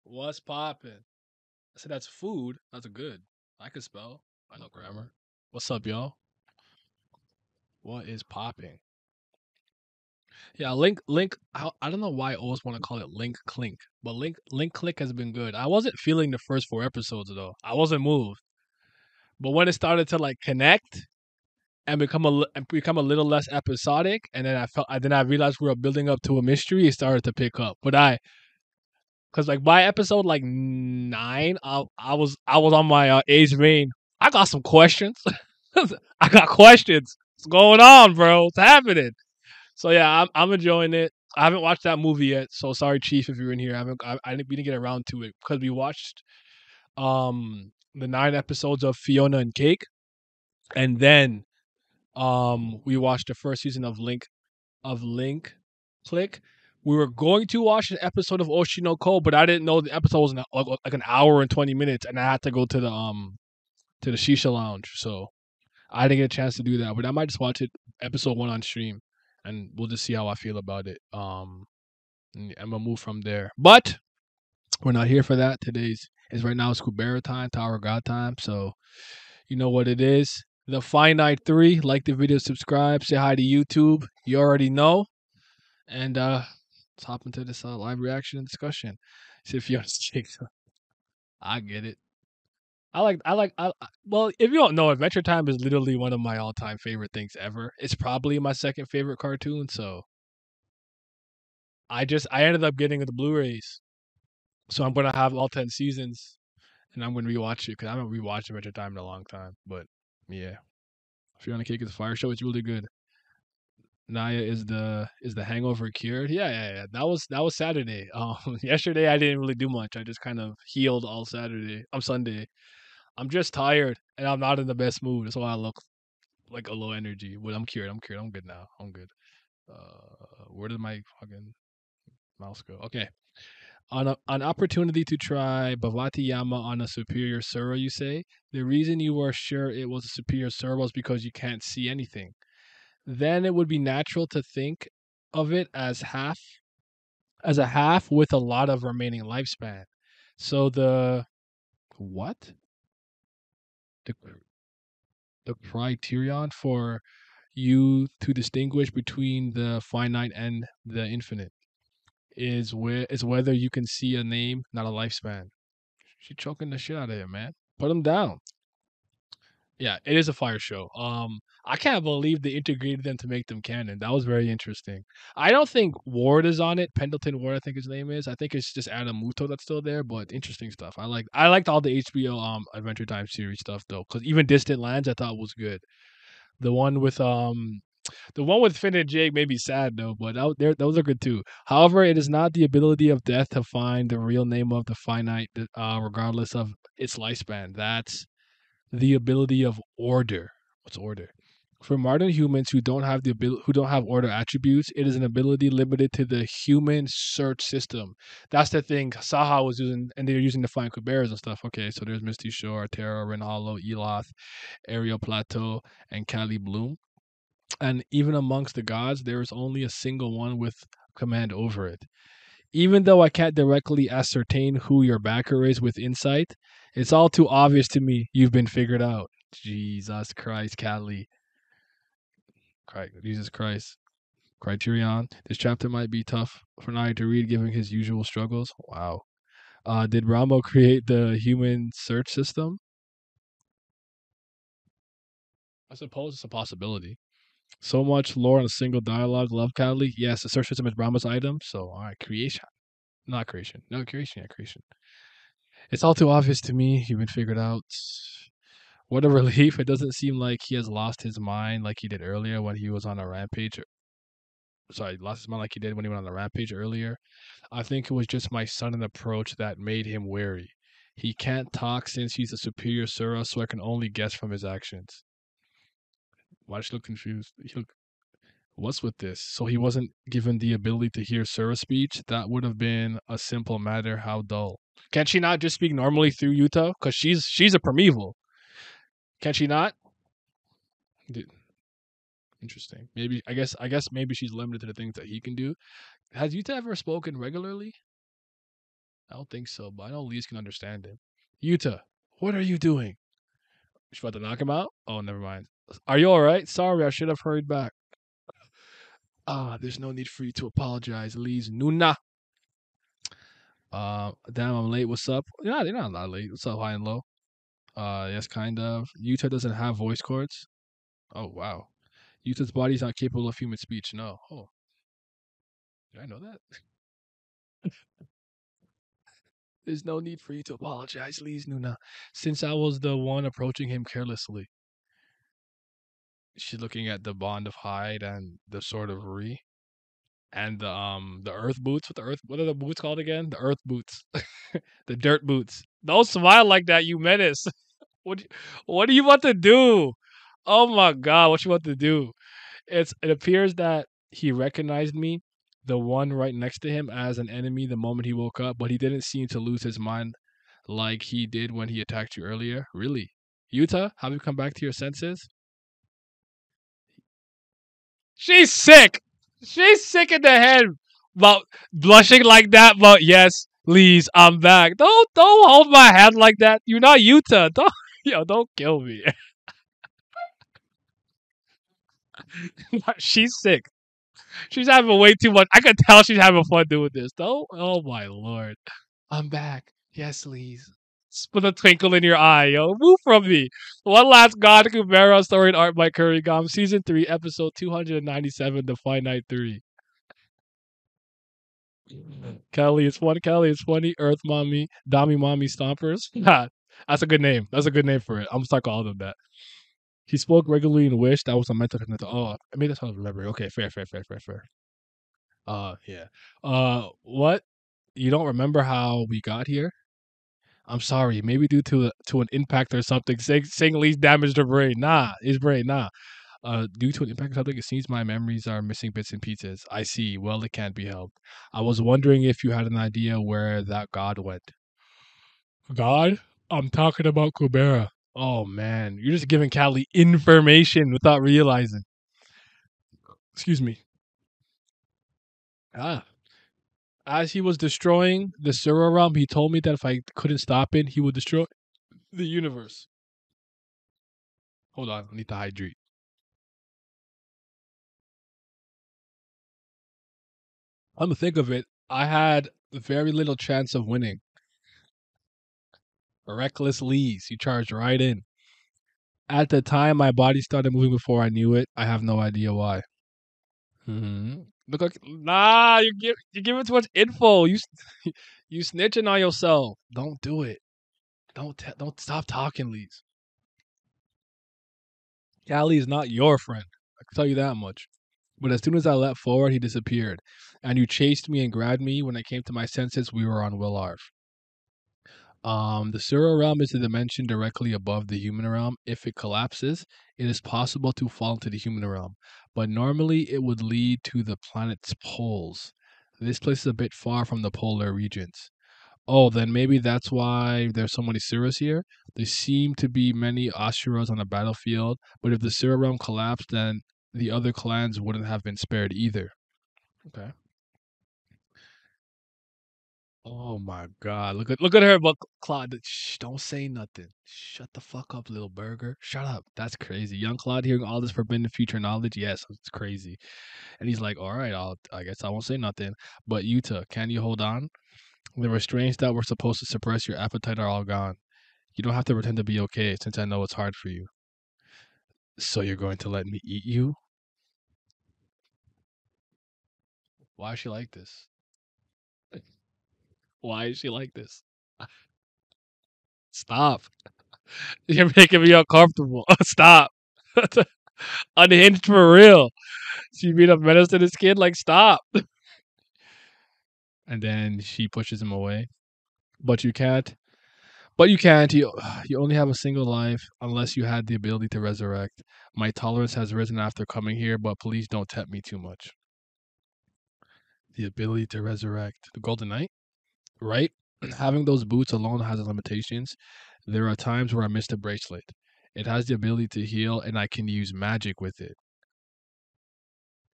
What's poppin'? I said that's food. That's good. I can spell. I know grammar. What's up, y'all? What is popping? Yeah, link. I don't know why I always want to call it link clink, but link click has been good. I wasn't feeling the first 4 episodes though. I wasn't moved, but when it started to like connect and become a little less episodic, and then I realized we were building up to a mystery. It started to pick up, but because like by episode like 9, I was on my age vein. I got some questions. I got questions. What's going on, bro? What's happening? So yeah, I'm enjoying it. I haven't watched that movie yet, so sorry, Chief, if you're in here. We didn't get around to it because we watched the 9 episodes of Fiona and Cake, and then we watched the first season of Link Click. We were going to watch an episode of Oshinoko, but I didn't know the episode was like an hour and 20 minutes, and I had to go to the shisha lounge, so I didn't get a chance to do that. But I might just watch it episode 1 on stream, and we'll just see how I feel about it. And I'm gonna move from there. But we're not here for that. Today's is right now it's Kubera time, Tower of God time. So you know what it is. The Finite 3. Like the video, subscribe, say hi to YouTube. You already know. And let's hop into this live reaction and discussion. See if you understand. I get it. Well, if you don't know, Adventure Time is literally one of my all-time favorite things ever. It's probably my second favorite cartoon, so I ended up getting the Blu-rays. So I'm gonna have all 10 seasons, and I'm gonna rewatch it because I haven't rewatched Adventure Time in a long time. But yeah, if you're on a Cake is a Fire show, it's really good. Naya is the hangover cured? Yeah. That was Saturday. Yesterday I didn't really do much. I just kind of healed all Saturday. I'm Sunday. I'm just tired and I'm not in the best mood. That's why I look like a low energy. But I'm cured. I'm cured. I'm good now. I'm good. Where did my fucking mouse go? Okay. An opportunity to try Bhavati Yama on a superior Sura, you say? The reason you were sure it was a superior Sura was because you can't see anything. Then it would be natural to think of it as a half with a lot of remaining lifespan. So what? The the criterion for you to distinguish between the finite and the infinite is whether you can see a name, not a lifespan. She choking the shit out of him, man. Put him down. Yeah, it is a fire show. I can't believe they integrated them to make them canon. That was very interesting. I don't think Ward is on it. Pendleton Ward, I think his name is. I think it's just Adam Muto that's still there. But interesting stuff. I liked all the HBO Adventure Time series stuff though, because even Distant Lands I thought was good. The one with the one with Finn and Jake made me sad though, but those are good too. However, it is not the ability of death to find the real name of the finite, regardless of its lifespan. That's the ability of order. What's order? For modern humans who don't have order attributes, it is an ability limited to the human search system. That's the thing Saha was using, and they're using to find Kuberas and stuff. Okay, so there's Misty Shore, Terra, Ren Hollow, Eloth, Ariel Plateau, and Kali Bloom. And even amongst the gods, there is only a single one with command over it. Even though I can't directly ascertain who your backer is with insight, it's all too obvious to me you've been figured out. Jesus Christ, Kali. Jesus Christ. Criterion. This chapter might be tough for Naya to read given his usual struggles. Wow. Did Ramo create the human search system? I suppose it's a possibility. So much lore in a single dialogue. Love Kali. Yes, the search system is Rama's item. So, all right, creation. Not creation. No, creation. Yeah, creation. It's all too obvious to me. You've been figured out. What a relief. It doesn't seem like he has lost his mind like he did earlier when he was on a rampage. Sorry, lost his mind like he did when he went on a rampage earlier. I think it was just my sudden approach that made him wary. He can't talk since he's a superior Sura, so I can only guess from his actions. Why does she look confused? What's with this? So he wasn't given the ability to hear Sura speech? That would have been a simple matter. How dull. Can she not just speak normally through Yuta? Because she's a primeval. Can she not? Interesting. Maybe I guess maybe she's limited to the things that he can do. Has Yuta ever spoken regularly? I don't think so, but I know Lee's can understand him. Yuta, what are you doing? She's about to knock him out? Oh, never mind. Are you alright? Sorry, I should have hurried back. There's no need for you to apologize, Lee's Nuna. Damn, I'm late. What's up? Yeah, you're not that late. What's up, high and low? Yes, kind of. Yuta doesn't have voice cords. Oh, wow. Yuta's body is not capable of human speech. No. Oh, did I know that? There's no need for you to apologize, Lee's Nuna, since I was the one approaching him carelessly. She's looking at the bond of hide and the sword of Re and the earth boots. What are the boots called again? The earth boots. The dirt boots. Don't smile like that, you menace. What what do you want to do? Oh my god, what you want to do? It appears that he recognized me, the one right next to him, as an enemy the moment he woke up, but he didn't seem to lose his mind like he did when he attacked you earlier. Really? Yuta, have you come back to your senses? She's sick. She's sick in the head about blushing like that. But yes, please, I'm back. Don't hold my hand like that. You're not Yuta. Don't kill me. She's sick. She's having way too much. I can tell she's having fun doing this. Don't. Oh my lord. I'm back. Yes, Lise. Put a twinkle in your eye, yo. Move from me. One last God Kubera story and art by Kurigam, season 3, episode 297, the Finite 3. Kelly is funny. Kelly is funny. Earth Mommy, Dami Mommy Stompers. That's a good name. That's a good name for it. I'm gonna start calling them that. He spoke regularly in Wish. That was a mental. Oh, I mean that's how I remember. Okay, fair. Yeah. What? You don't remember how we got here? I'm sorry. Maybe due to an impact or something. Saying Lee's damaged her brain. Nah, his brain. Nah. Due to an impact or something, it seems my memories are missing bits and pieces. I see. Well, it can't be helped. I was wondering if you had an idea where that god went. God? I'm talking about Kubera. Oh man, you're just giving Callie information without realizing. Excuse me. Ah. As he was destroying the Sura realm, he told me that if I couldn't stop it, he would destroy the universe. Hold on, I need to hydrate. I'm gonna think of it. I had very little chance of winning. Reckless leads. You charged right in. At the time, my body started moving before I knew it. I have no idea why. Look like nah. You giving too much info. You snitching on yourself. Don't do it. Don't stop talking, Lees. Callie is not your friend. I can tell you that much. But as soon as I leapt forward, he disappeared. And you chased me and grabbed me. When I came to my senses, we were on Willarv. The Sura realm is a dimension directly above the human realm. If it collapses, it is possible to fall into the human realm, but normally it would lead to the planet's poles. This place is a bit far from the polar regions. Oh, then maybe that's why there's so many Suras here. There seem to be many Asuras on the battlefield, but if the Sura realm collapsed, then the other clans wouldn't have been spared either. Okay. Oh my God! Look at her, but Claude. Shh, don't say nothing. Shut the fuck up, little burger. Shut up. That's crazy. Young Claude hearing all this forbidden future knowledge. Yes, it's crazy. And he's like, all right, I guess I won't say nothing. But Yuta, can you hold on? The restraints that were supposed to suppress your appetite are all gone. You don't have to pretend to be okay, since I know it's hard for you. So you're going to let me eat you? Why is she like this? Why is she like this? Stop. You're making me uncomfortable. Stop. Unhinged for real. She beat up menace to this kid. Like, stop. And then she pushes him away. But you can't. But you can't. You only have a single life unless you had the ability to resurrect. My tolerance has risen after coming here, but please don't tempt me too much. The ability to resurrect. The Golden Knight? Right? Having those boots alone has limitations. There are times where I missed a bracelet. It has the ability to heal, and I can use magic with it.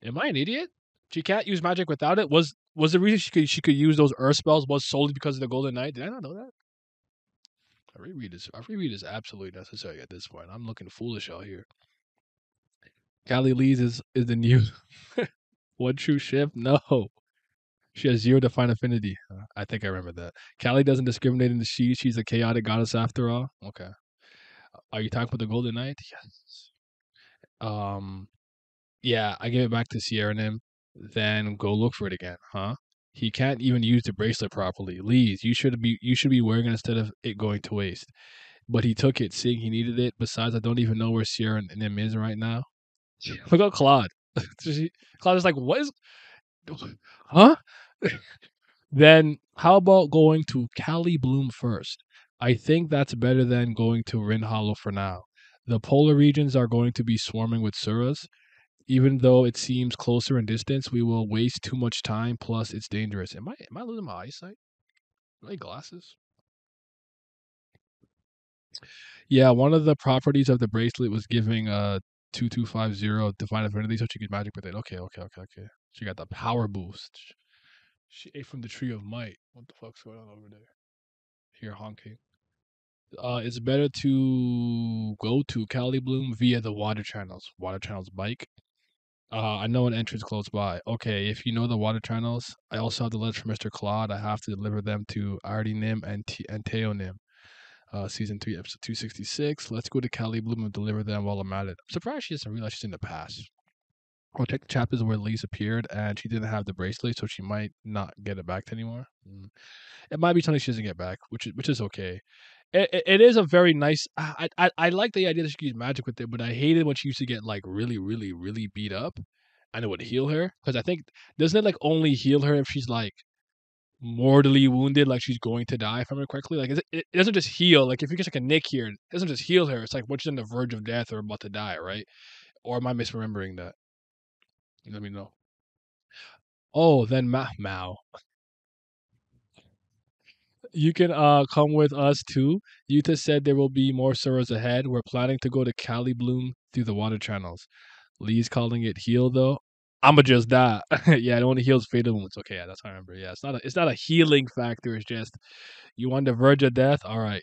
Am I an idiot? She can't use magic without it? Was the reason she could use those Earth spells was solely because of the Golden Knight? Did I not know that? A reread is absolutely necessary at this point. I'm looking foolish out here. Callie Lee's is the new one true ship. No, she has zero defined affinity. I think I remember that. Callie doesn't discriminate in the she. She's a chaotic goddess after all. Okay. Are you talking about the Golden Knight? Yes. Um. Yeah, I give it back to Sierra Nim. Then go look for it again, huh? He can't even use the bracelet properly. Lees, you should be wearing it instead of it going to waste. But he took it, seeing he needed it. Besides, I don't even know where Sierra Nim is right now. Look at Claude. Claude is like, what is, huh? Then how about going to Cali Bloom first? I think that's better than going to Rin Hollow for now. The polar regions are going to be swarming with Suras. Even though it seems closer in distance, we will waste too much time. Plus, it's dangerous. Am I losing my eyesight? Do I need glasses? Yeah, one of the properties of the bracelet was giving 2250 divine affinity, so she could magic with it. Okay. She got the power boost. She ate from the tree of might. What the fuck's going on over there? Here honking. It's better to go to Cali Bloom via the water channels. Water channels bike. I know an entrance close by. Okay, if you know the water channels, I also have the letters from Mr. Claude. I have to deliver them to Artie Nim and Teo Nim. Season 3, episode 266. Let's go to Cali Bloom and deliver them while I'm at it. I'm surprised she doesn't realize she's in the past. Or take the chapters where Lise appeared and she didn't have the bracelet, so she might not get it back anymore. It might be something she doesn't get back, which is okay. It is a very nice. I like the idea that she could use magic with it, but I hated when she used to get like really, really, really beat up, and it would heal her. Because I think doesn't it like only heal her if she's like mortally wounded, like she's going to die, if I remember correctly. Like it doesn't just heal. Like if you get like a nick here, it doesn't just heal her. It's like when she's on the verge of death or about to die, right? Or am I misremembering that? Let me know. Oh, then Mao. You can come with us too. Yuta said there will be more servers ahead. We're planning to go to Cali Bloom through the water channels. Lee's calling it heal though. I'ma just die. Yeah, it only heals fatal wounds. Okay, yeah, that's what I remember. Yeah, it's not a healing factor. It's just you on the verge of death. All right,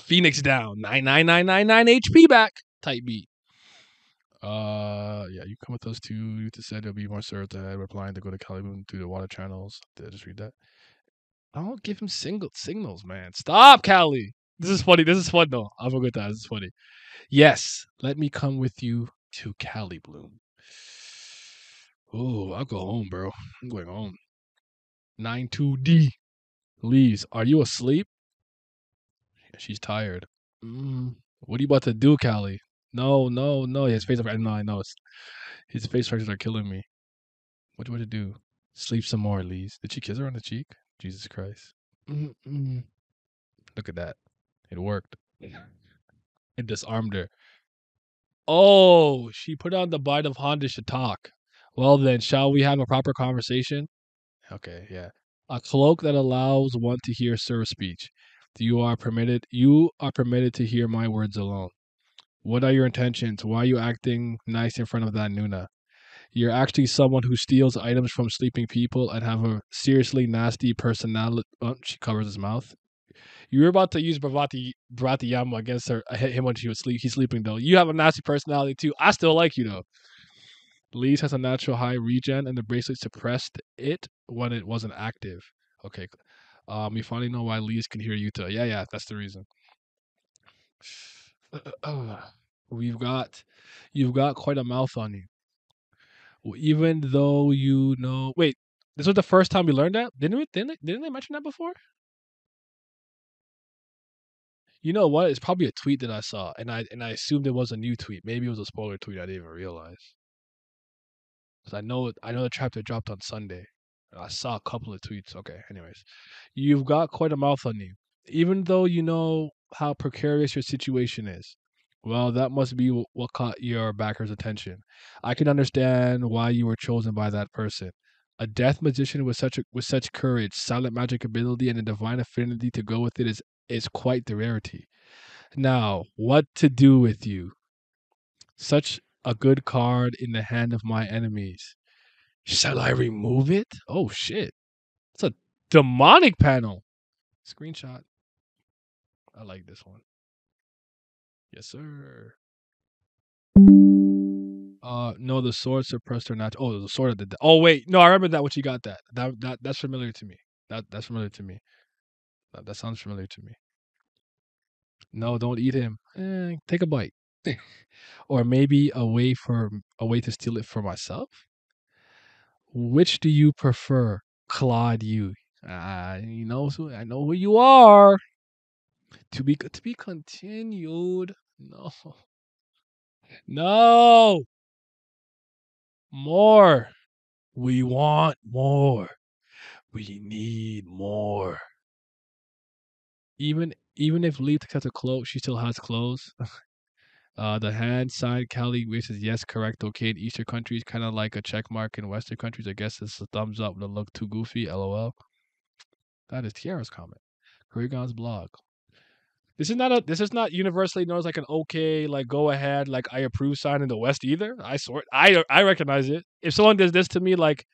Phoenix down. 99999 HP back. Type beat. Yeah, you come with us too. Yuta said there'll be more servers ahead. We're planning to go to Cali Bloom through the water channels. Did I just read that? Don't give him signals, man. Stop, Callie. This is funny. This is fun though. I'm gonna that. This is funny. Yes, let me come with you to Cali Bloom. Oh, I'll go home, bro. I'm going home. 92D. Leaves. Are you asleep? Yeah, she's tired. What are you about to do, Callie? No, no, no. His face. No, I know. His face fractures are killing me. What do you want to do? Sleep some more, Lees. Did she kiss her on the cheek? Jesus Christ. Mm-mm. Look at that. It worked. It disarmed her. Oh, she put on the bite of Hondish to talk. Well then, shall we have a proper conversation? Okay, yeah. A cloak that allows one to hear Sir's speech. You are permitted to hear my words alone. What are your intentions? Why are you acting nice in front of that Nuna? You're actually someone who steals items from sleeping people and have a seriously nasty personality. Oh, she covers his mouth. You were about to use Bravati Yama against her, him when he's sleeping though. You have a nasty personality too. I still like you though. Lee's has a natural high regen, and the bracelet suppressed it when it wasn't active. Okay. We finally know why Lee's can hear Yuta. Yeah, that's the reason. We've got, you've got quite a mouth on you. Even though wait, this was the first time we learned that. Didn't they mention that before? You know what? It's probably a tweet that I saw, and I assumed it was a new tweet. Maybe it was a spoiler tweet. I didn't even realize. Because I know the chapter dropped on Sunday. I saw a couple of tweets. Okay, anyways, you've got quite a mouth on you. Even though you know how precarious your situation is. Well, that must be what caught your backer's attention. I can understand why you were chosen by that person. A death magician with such courage, silent magic ability, and a divine affinity to go with it is quite the rarity. Now, what to do with you? Such a good card in the hand of my enemies. Shall I remove it? Oh shit. It's a demonic panel. Screenshot. I like this one. Yes, sir. No, the sword suppressed her not. Oh, the sword did that. Oh wait, no, I remember that when she got that. That's familiar to me. That's familiar to me. That sounds familiar to me. No, don't eat him. Take a bite. Or maybe a way to steal it for myself. Which do you prefer, Claude? You, I know who you are. To be continued. No, no, more. We want more. We need more. Even if Lee takes out the clothes, she still has clothes. The hand side Cali which is yes, correct, okay. In Eastern countries, kind of like a check mark in Western countries. I guess it's a thumbs up. The look too goofy. LOL. That is Tiara's comment. Koregon's blog. This is not universally known as like an okay, like go ahead, like I approve sign in the West either. I recognize it. If someone does this to me, like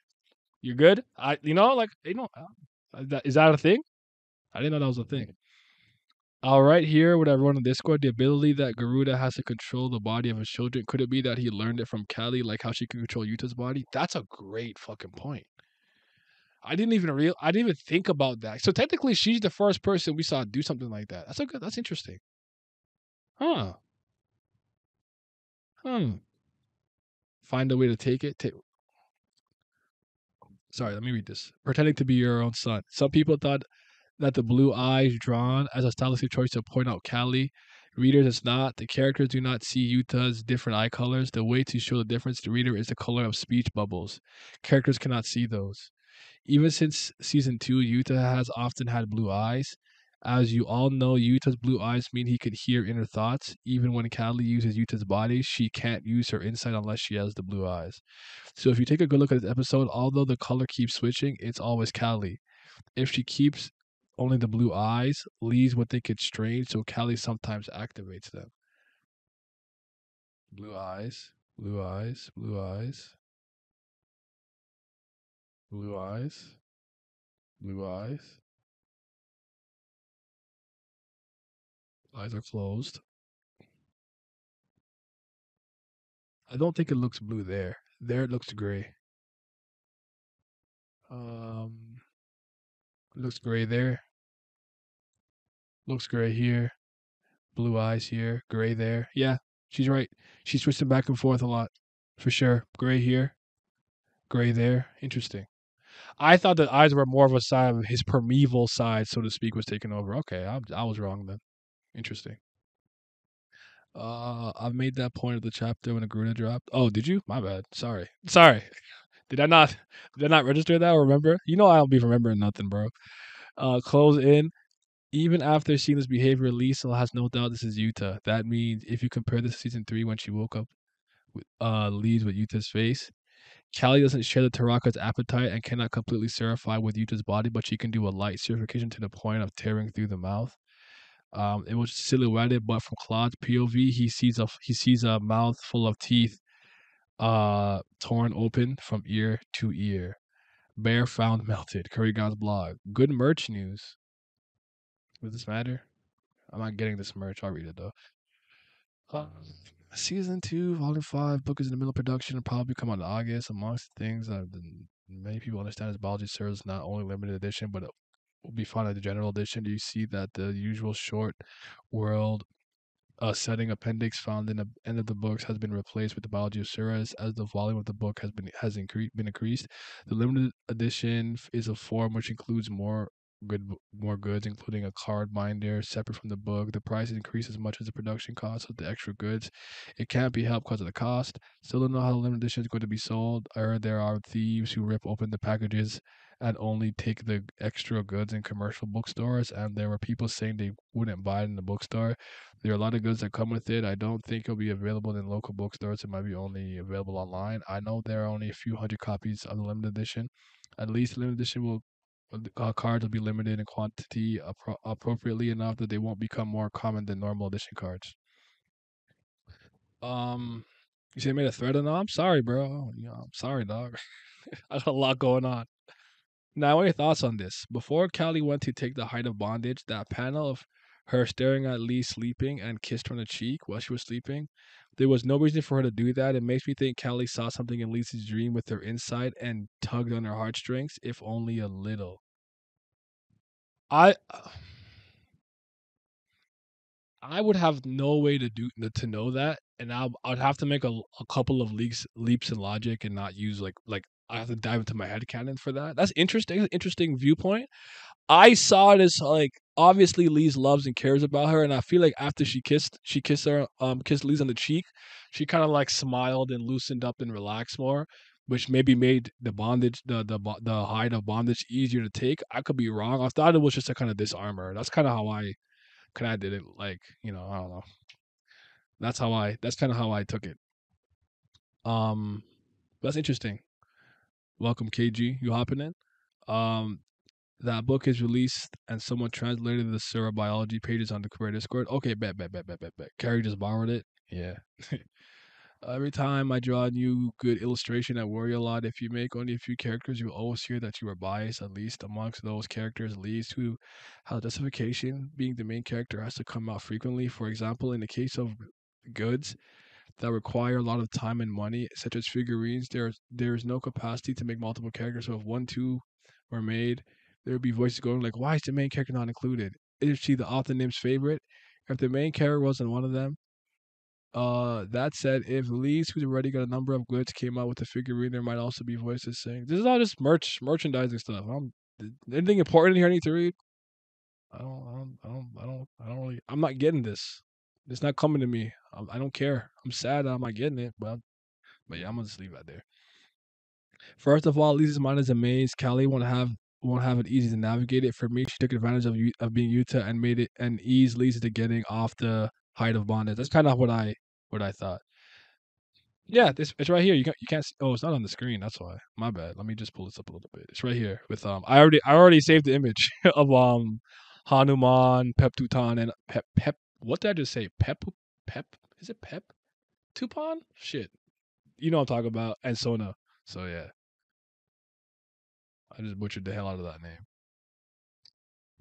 you're good. Is that a thing? I didn't know that was a thing. I'll write here with everyone on Discord the ability that Garuda has to control the body of his children. Could it be that he learned it from Kelly, like how she can control Yuta's body? That's a great fucking point. I didn't even think about that. So technically, she's the first person we saw do something like that. That's interesting. Huh? Hmm. Find a way to take it. Sorry, let me read this. Pretending to be your own son. Some people thought that the blue eyes drawn as a stylistic choice to point out Callie. Readers, it's not. The characters do not see Yuta's different eye colors. The way to show the difference to the reader is the color of speech bubbles. Characters cannot see those. Even since season 2, Yuta has often had blue eyes. As you all know, Yuta's blue eyes mean he could hear inner thoughts. Even when Callie uses Yuta's body, she can't use her insight unless she has the blue eyes. So if you take a good look at this episode, although the color keeps switching, it's always Callie. If she keeps only the blue eyes, Lee's would think it's strange, so Callie sometimes activates them. Blue eyes, blue eyes, blue eyes, blue eyes, blue eyes. Eyes are closed. I don't think it looks blue there. There it looks gray. It looks gray there. Looks gray here. Blue eyes here. Gray there. Yeah, she's right. She's twisting back and forth a lot, for sure. Gray here. Gray there. Interesting. I thought the eyes were more of a sign of his primeval side, so to speak, was taken over. Okay, I was wrong then. Interesting. I made that point of the chapter when the Garuna dropped. Oh, did you? My bad. Sorry. Did I not? Did I not register that? Or remember? You know I don't be remembering nothing, bro. Close in. Even after seeing this behavior, Lisa has no doubt this is Yuta. That means if you compare this to season 3 when she woke up, leads with Yuta's face. Callie doesn't share the Taraka's appetite and cannot completely certify with Yuta's body, but she can do a light certification to the point of tearing through the mouth. It was silhouetted, but from Claude's POV, he sees a mouth full of teeth, torn open from ear to ear. Bear found melted. Kurigan's blog. Good merch news. Does this matter? I'm not getting this merch. I'll read it though. Uh, Season 2, Volume 5, book is in the middle of production and probably come out in August. Amongst the things that many people understand is biology serves not only limited edition, but it will be found at the general edition. Do you see that the usual short world setting appendix found in the end of the books has been replaced with the biology of Suras as the volume of the book been increased. The limited edition is a form which includes more goods, including a card binder separate from the book. The price increased as much as the production cost of the extra goods. It can't be helped because of the cost. Still don't know how the limited edition is going to be sold. I heard there are thieves who rip open the packages and only take the extra goods in commercial bookstores, and there were people saying they wouldn't buy it in the bookstore. There are a lot of goods that come with it. I don't think it'll be available in local bookstores. It might be only available online. I know there are only a few hundred copies of the limited edition. At least the limited edition will cards will be limited in quantity appropriately enough that they won't become more common than normal edition cards. Um, You say I made a threat or no? I'm sorry, bro. I'm sorry, dog. I got a lot going on. Now, what are your thoughts on this? Before Callie went to take the height of bondage, that panel of her staring at Lee sleeping and kissed her on the cheek while she was sleeping, there was no reason for her to do that. It makes me think Callie saw something in Lee's dream with her insight and tugged on her heartstrings, if only a little. I I would have no way to know that, and I'd have to make a couple of leaps in logic and not use like I have to dive into my head canon for that. That's interesting viewpoint. I saw it as like obviously Lise loves and cares about her, and I feel like after kissed Lise on the cheek, she kind of like smiled and loosened up and relaxed more, which maybe made the bondage, the height of bondage easier to take. I could be wrong. I thought it was just to kind of disarm her. That's kind of how I kind of did it. Like I don't know. That's kind of how I took it. Um, that's interesting. Welcome, KG. You hopping in? Um, that book is released and someone translated the neurobiology pages on the Kubera Discord. Okay, bet. Carrie just borrowed it. Yeah. Every time I draw a new good illustration, I worry a lot. If you make only a few characters, you'll always hear that you are biased. At least amongst those characters, leads to how justification being the main character has to come out frequently. For example, in the case of goods that require a lot of time and money, such as figurines, there is no capacity to make multiple characters. So if one, two were made, there would be voices going like, "Why is the main character not included? Is she the author name's favorite? If the main character wasn't one of them." That said, if Leeds, who's already got a number of goods, came out with a figurine, there might also be voices saying, "This is all just merchandising stuff." Anything important here I need to read? I don't really. I'm not getting this. It's not coming to me. I don't care. I'm sad I'm not getting it, but yeah, I'm gonna just leave that there. First of all, Lisa's mind is a maze. Callie won't have it easy to navigate it. For me, she took advantage of being Yuta and made it and eased Lisa to getting off the height of bondage. That's kind of what I thought. Yeah, it's right here. You can't see, oh, it's not on the screen. That's why. My bad. Let me just pull this up a little bit. It's right here with I already saved the image of Hanuman, Pep Tutan, and Pep. What did I just say? Pep. Is it Pep Tupan? Shit. You know what I'm talking about. And Sona. So yeah, I just butchered the hell out of that name.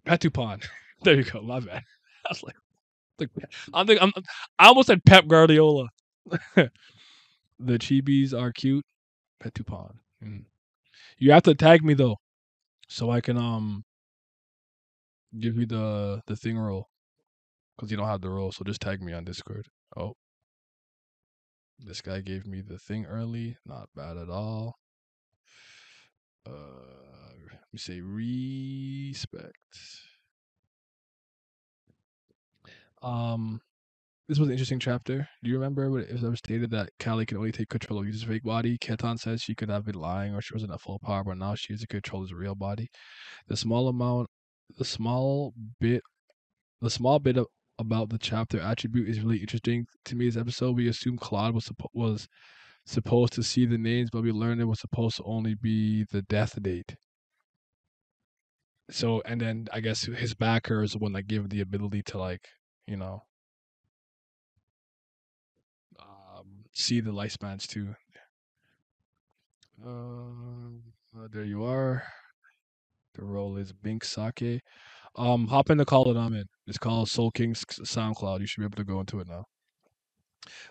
Pep Tupan. There you go. My bad. I was like I almost said Pep Guardiola. The chibis are cute. Pet Tupan. Mm. You have to tag me though, so I can give you the thing roll because you don't have the roll. So just tag me on Discord. Oh, this guy gave me the thing early. Not bad at all. Let me say respect. Um, this was an interesting chapter. Do you remember when it was stated that Callie can only take control of Yuzu's fake body? Ketan says she could have been lying or she wasn't at full power, but now she is in control of his real body. The small amount, the small bit The small bit about the chapter attribute is really interesting to me. This episode, we assumed Claude was supposed to see the names, but we learned it was supposed to only be the death date. So, and then I guess his backer is the one that gave him the ability to you know, see the lifespans too. There you are. The role is Bink Sake. Hop in the call that I'm in. It's called Soul King's SoundCloud. You should be able to go into it now.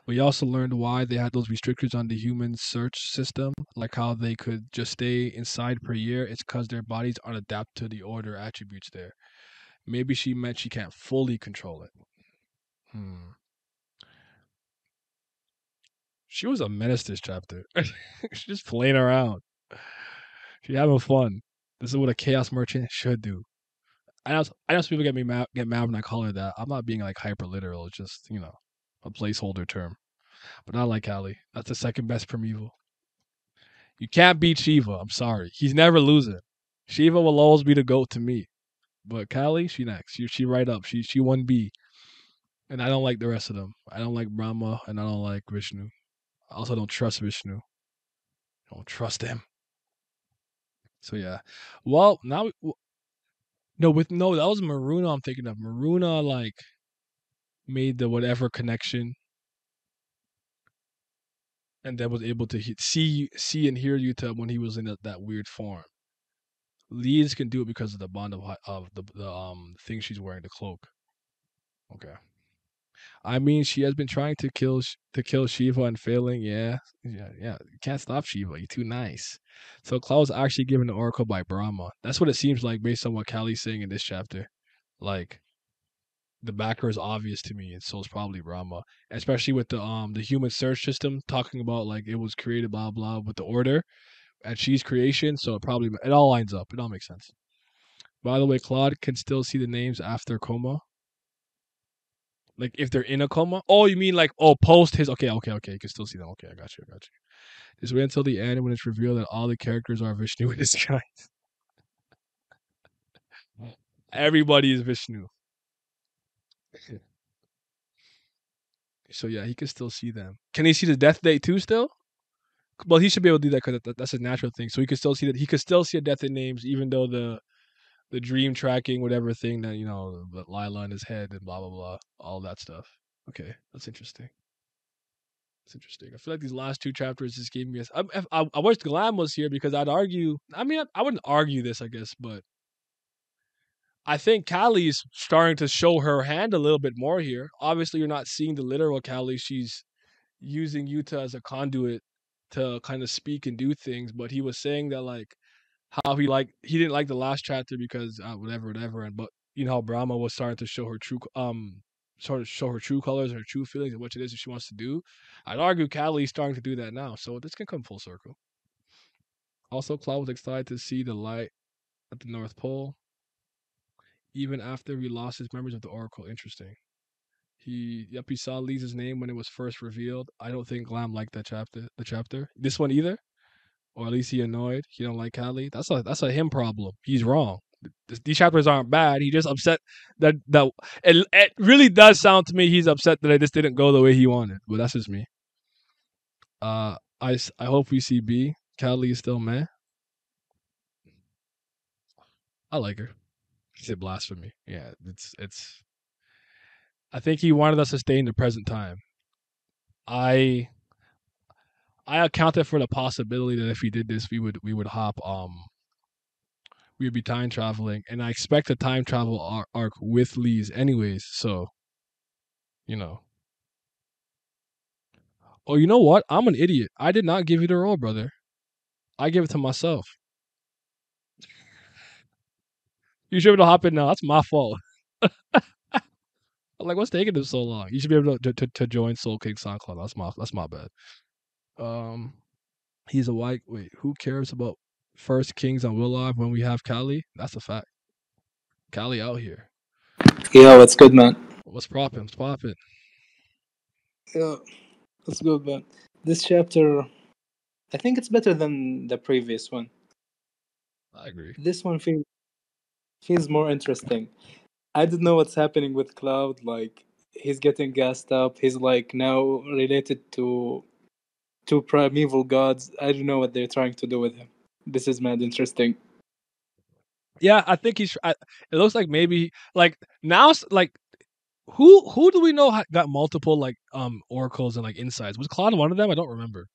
We also learned why they had those restrictions on the human search system, like how they could just stay inside per year. It's because their bodies aren't adapted to the order attributes there. Maybe she meant she can't fully control it. Hmm. She was a menace this chapter. She's just playing around. She's having fun. This is what a chaos merchant should do. I know some people get mad when I call her that. I'm not being like hyper literal. It's just a placeholder term. But I like Callie. That's the second best primeval. You can't beat Shiva. I'm sorry. He's never losing. Shiva will always be the GOAT to me. But Kali, she next. She right up. She 1B. And I don't like the rest of them. I don't like Brahma and I don't like Vishnu. I also don't trust Vishnu. I don't trust him. So yeah. Well, now no, that was Maruna I'm thinking of. Maruna made the whatever connection. and then was able to see and hear Yuta when he was in that weird form. Leeds can do it because of the bond of the thing she's wearing, the cloak. Okay. I mean, she has been trying to kill Shiva and failing. Yeah, yeah, yeah. You can't stop Shiva. You're too nice. So Cloud's actually given the oracle by Brahma. That's what it seems like based on what Kali's saying in this chapter. Like the backer is obvious to me, and so it's probably Brahma. Especially with the human search system talking about like it was created blah blah with the order and she's creation. So it all lines up. It all makes sense. By the way, Claude can still see the names after coma. Like if they're in a coma. Oh, you mean like post his? Okay, okay, okay. You can still see them. Okay, I got you. I got you. Just wait until the end when it's revealed that all the characters are Vishnu in disguise. Everybody is Vishnu. So yeah, he can still see them. Can he see the death date too? Still? Well, he should be able to do that because that's a natural thing. So he could still see that. He could still see a death in names, even though the dream tracking, whatever thing that the Lila in his head and blah blah blah, all that stuff. Okay, that's interesting. It's interesting. I feel like these last two chapters just gave me I wish Glam was here because I'd argue. I mean, I wouldn't argue this, I guess, but I think Callie's starting to show her hand a little bit more here. Obviously, you're not seeing the literal Callie. She's using Yuta as a conduit to kind of speak and do things. But he was saying that like how he didn't like the last chapter because whatever, and but how Brahma was starting to show her sort of show her true colors, her true feelings, and what it is that she wants to do. I'd argue Callie's starting to do that now, so this can come full circle. Also, Cloud was excited to see the light at the North Pole, even after he lost his memories of the Oracle. Interesting. He saw Lee's name when it was first revealed. I don't think Glam liked the chapter. This one either, or at least he annoyed. He don't like Callie. That's a him problem. He's wrong. These chapters aren't bad. He just upset that it really does sound to me he's upset that this didn't go the way he wanted. But that's just me. I hope we see B. Callie is still meh. I like her. He said blasphemy. Yeah, it's. I think he wanted us to stay in the present time. I I accounted for the possibility that if we did this, we would hop we would be time traveling, and I expect a time travel arc with Lee's anyways. So you know. Oh, you know what? I'm an idiot. I did not give you the role, brother. I gave it to myself. You should be able to hop in now. That's my fault. I'm like, what's taking this so long? You should be able to join Soul King SoundCloud. That's my bad. Um, he's a white. Wait, who cares about First Kings on Willow when we have Kali? That's a fact. Kali out here. Yeah, what's good, man? What's poppin'? What's poppin'? Yeah, what's good, man? This chapter, I think it's better than the previous one. I agree. This one feels more interesting. I don't know what's happening with Cloud. Like he's getting gassed up. He's like now related to primeval gods. I don't know what they're trying to do with him. This is mad interesting. Yeah, I think it looks like maybe like now like who do we know got multiple like oracles and like insights? Was Claude one of them? I don't remember.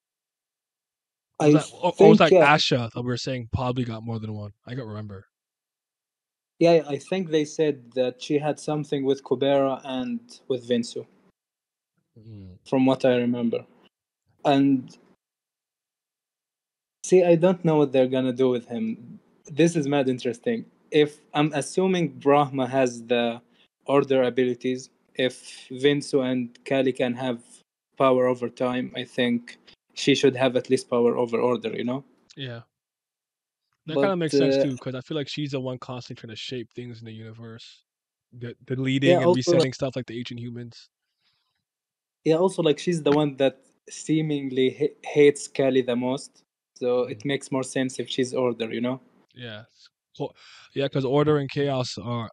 Or was I that or was think like Asha that we were saying probably got more than one? I don't remember. yeah, I think they said that she had something with Kubera and with Vinsu, Mm. from what I remember. And see, I don't know what they're gonna do with him. This is mad interesting. If I'm assuming Brahma has the order abilities, if Vinsu and Kali can have power over time, I think she should have at least power over order, you know? Yeah, that kind But of makes sense too because I feel like she's the one constantly trying to shape things in the universe, the yeah, leading and also like resetting stuff like the ancient humans. yeah, also like she's the one that seemingly hates Kali the most. So Mm. it makes more sense if she's order, you know? Yeah, yeah, because order and chaos are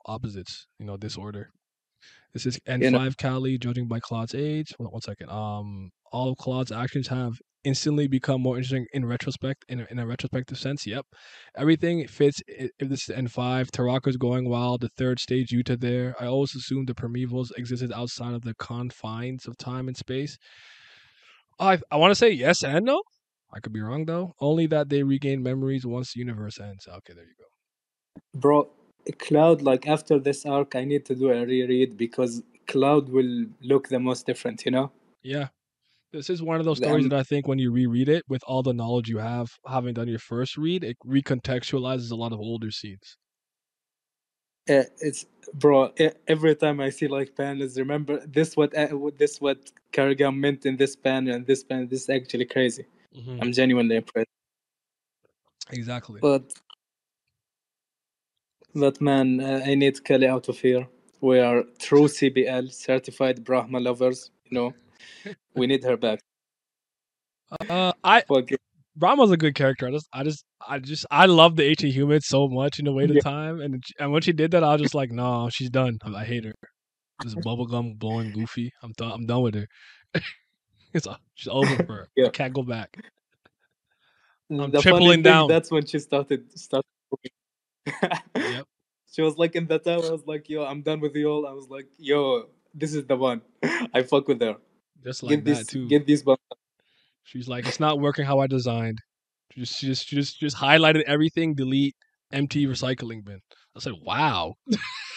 opposites. Disorder. This is You know, N5 Cali, judging by Claude's age. Hold on 1 second. All of Claude's actions have instantly become more interesting in retrospect, in a retrospective sense. Yep. Everything fits if this is N5. Taraka's going wild, the third stage Yuta there. I always assumed the primevals existed outside of the confines of time and space. I want to say yes and no. I could be wrong though. Only that they regain memories once the universe ends. Okay, there you go. Bro, Cloud, like after this arc, I need to do a reread because Cloud will look the most different, you know? Yeah, this is one of those stories Um, that I think when you reread it with all the knowledge you have, having done your first read, it recontextualizes a lot of older scenes. it's bro. Every time I see like panels, remember this what Karagam meant in this panel and this panel. This is actually crazy. Hmm. I'm genuinely impressed. Exactly. But man, I need Kelly out of here. We are true CBL certified Brahma lovers. You know, we need her back. I Fuck it. Brahma's a good character. I love the ancient human so much in the Weight of Yeah, Time, and when she did that, I was just like, no, she's done. I hate her. This bubblegum blowing goofy. I'm done. I'm done with her. She's over for her. I yeah. can't go back. I'm The funny tripling thing, down. that's when she started. Yep, She was like in the tower. I was like, yo, I'm done with you all. I was like, yo, this is the one. I fuck with her. just like Get that this, too. get this. She's like, it's not working how I designed. She just highlighted everything. Delete empty recycling bin. I said, wow,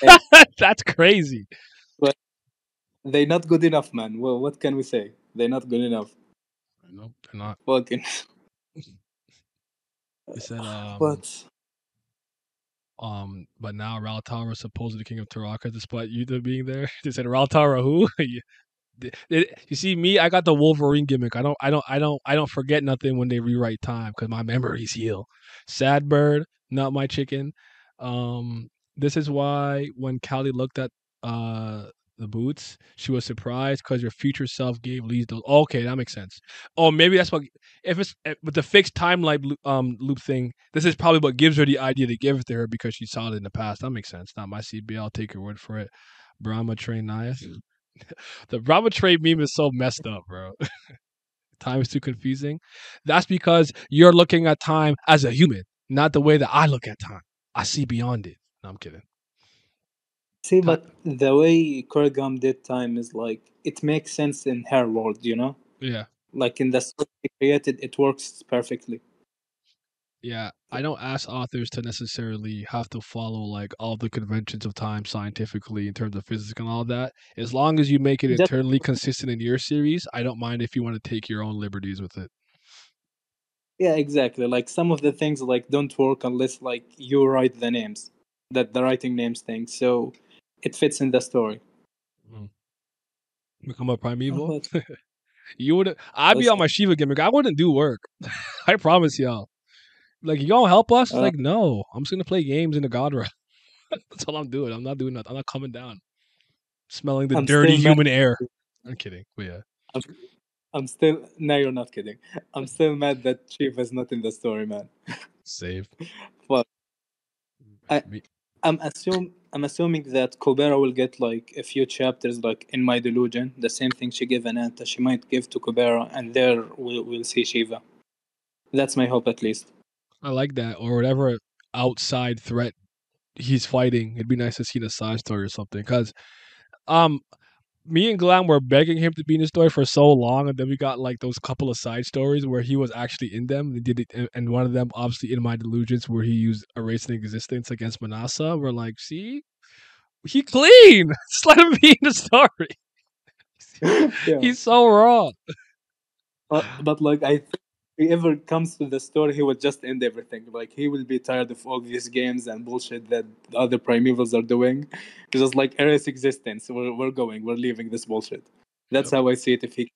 And that's crazy. but they not good enough, man. Well, what can we say? They're not good enough. No, they're not. Fucking. They said, What? but now Raltara is supposedly king of Taraka, despite Yuta being there. They said Raltara who? You see me, I got the Wolverine gimmick. I don't forget nothing when they rewrite time because my memories heal. Sad bird, not my chicken. This is why when Callie looked at uh the boots, she was surprised because your future self gave Lee those. Okay, that makes sense. Oh, maybe that's what. If it's with the fixed timeline loop thing, this is probably what gives her the idea to give it to her because she saw it in the past. That makes sense. Not my CB. I'll take your word for it. Brahma train Naya. The Brahma trade meme is so messed up, bro. Time is too confusing. That's because you're looking at time as a human, not the way that I look at time. I see beyond it. No, I'm kidding. See, Time, but the way Kurgam did time is like it makes sense in her world, you know. yeah, Like in the story she created, it works perfectly. yeah. I don't ask authors to necessarily have to follow like all the conventions of time scientifically in terms of physics and all that. As long as you make it Just internally consistent in your series, I don't mind if you want to take your own liberties with it. yeah, exactly. Like some of the things like don't work unless like you write the names, that the writing names thing. So it fits in the story. Mm. Become a primeval. But You would. I'd be let's on my Shiva gimmick. I wouldn't do work. I promise y'all. Like, you gonna help us? uh, Like, no. I'm just gonna play games in the God realm. That's all I'm doing. I'm not doing nothing. I'm not coming down. Smelling the I'm dirty still mad. human air. I'm kidding. But yeah. I'm, I'm still. No, you're not kidding. I'm still mad that Chief is not in the story, man. Save. Well, I Me. I'm assuming that Kubera will get like a few chapters like in My Delusion, the same thing she gave Ananta, she might give to Kubera, and there we'll see Shiva. That's my hope at least. I like that. Or whatever outside threat he's fighting. It'd be nice to see in a side story or something. Because um me and Glam were begging him to be in the story for so long, and then we got like those couple of side stories where he was actually in them. They did it, and one of them, obviously, in My Delusions, where he used erasing existence against Manasa. We're like, see, he clean. Just let him be in the story. Yeah. He's so raw. But like I think if he ever comes to the story, he will just end everything. Like he will be tired of all these games and bullshit that the other primevals are doing. He's just like erase existence. We're leaving this bullshit. That's Yep. how I see it. If he,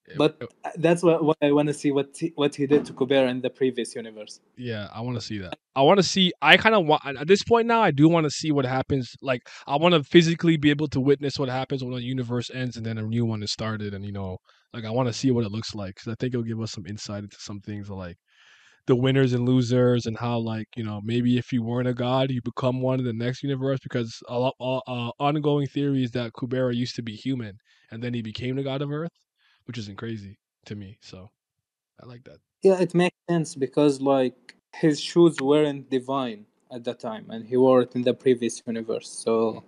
Yep. but that's why I want to see what he did to Kubera in the previous universe. Yeah, I want to see that. I want to see. I kind of want at this point now. I do want to see what happens. Like, I want to physically be able to witness what happens when a universe ends and then a new one is started. And like I want to see what it looks like because I think it'll give us some insight into some things like the winners and losers and how like maybe if you weren't a god, you become one in the next universe because a lot ongoing theory is that Kubera used to be human and then he became the god of Earth, which isn't crazy to me. So I like that. Yeah, it makes sense because like his shoes weren't divine at the time, and he wore it in the previous universe. Mm-hmm. So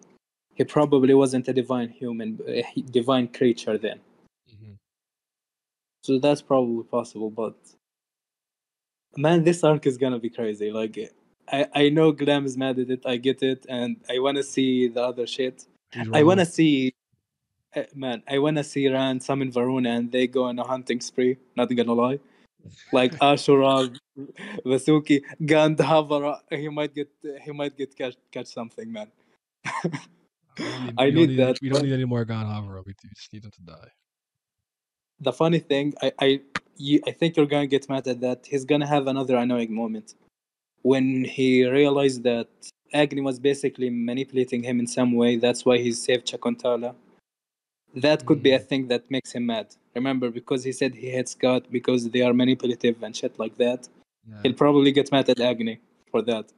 he probably wasn't a divine human, a divine creature then. Mm-hmm. So that's probably possible, but man, this arc is gonna be crazy. Like, I know Glam is mad at it. I get it, and I wanna see the other shit. He's I wrong. wanna see, man. I wanna see Rand summon Varuna, and they go on a hunting spree. Not gonna lie, like Ashura, Vasuki, Gandhavara. He might get catch something, man. We don't need I we don't need need that. we don't need any more God Havara. We just need him to die. The funny thing, I think you're gonna get mad at that. He's gonna have another annoying moment when he realized that Agni was basically manipulating him in some way. That's why he saved Chakontala. That could be a Mm, thing that makes him mad. Remember, because he said he hates God because they are manipulative and shit like that. yeah, He'll probably get mad at Agni for that.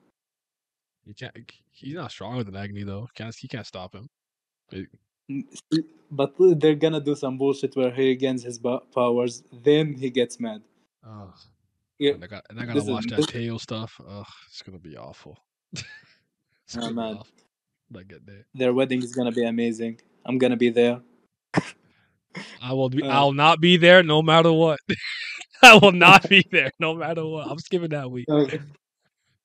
he can't. He's not stronger than Agni though. He can't stop him. It- But they're gonna do some bullshit where he gains his powers, then he gets mad. oh, Yeah, and I gotta this is watch that this, tail stuff. Ugh, it's gonna be awful. It's gonna be man. awful. Like get there. Their wedding is gonna be amazing. I'm gonna be there. I will be. Uh, I'll not be there no matter what. I will not be there no matter what. I'm skipping that week.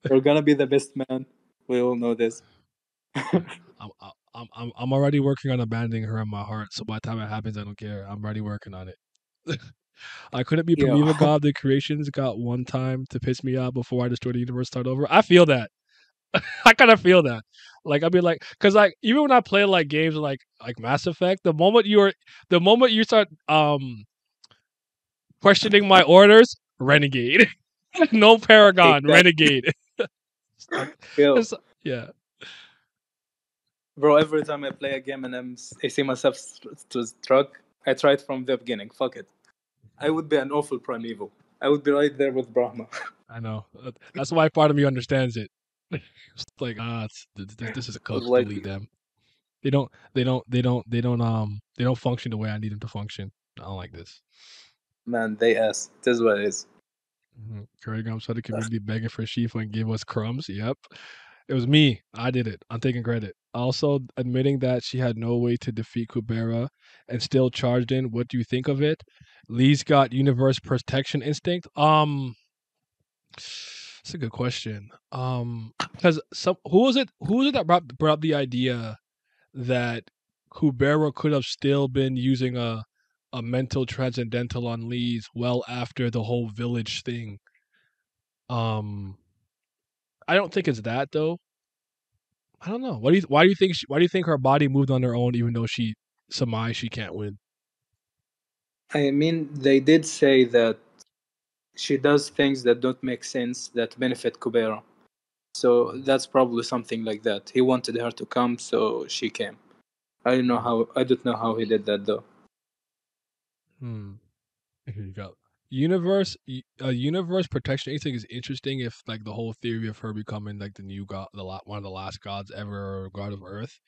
you're gonna be the best man. We all know this. I'm already working on abandoning her in my heart. So by the time it happens, I don't care. I'm already working on it. I couldn't be Yeah, primeval god of the creations got one time to piss me off before I destroy the universe, start over. I feel that. I kind of feel that. Like I'd be like, because like even when I play like games like Mass Effect, the moment you start questioning my orders, renegade. No paragon, exactly. renegade. It's like Yo, it's, yeah. bro, every time I play a game and I see myself struck, I try it from the beginning. Fuck it. I would be an awful primeval. I would be right there with Brahma. I know. That's why part of me understands it. It's like this is cooked. Like, Delete them. They don't function the way I need them to function. I don't like this. man, they ass. It is what it is. Kurragam saw the community begging for Shifa and give us crumbs. Yep. It was me. I did it. I'm taking credit. Also admitting that she had no way to defeat Kubera and still charged in. What do you think of it? Lee's got universe protection instinct. That's a good question. Because some who was it that brought up the idea that Kubera could have still been using a mental transcendental on Lee's well after the whole village thing. Um, I don't think it's that though. I don't know. Why do you think her body moved on her own even though she surmised she can't win? I mean, they did say that she does things that don't make sense that benefit Kubera. So that's probably something like that. He wanted her to come, so she came. I don't know Hmm. how. I don't know how he did that though. Hmm. Here you go. Universe protection instinct is interesting if like the whole theory of her becoming like the new god, one of the last gods ever, or god of Earth.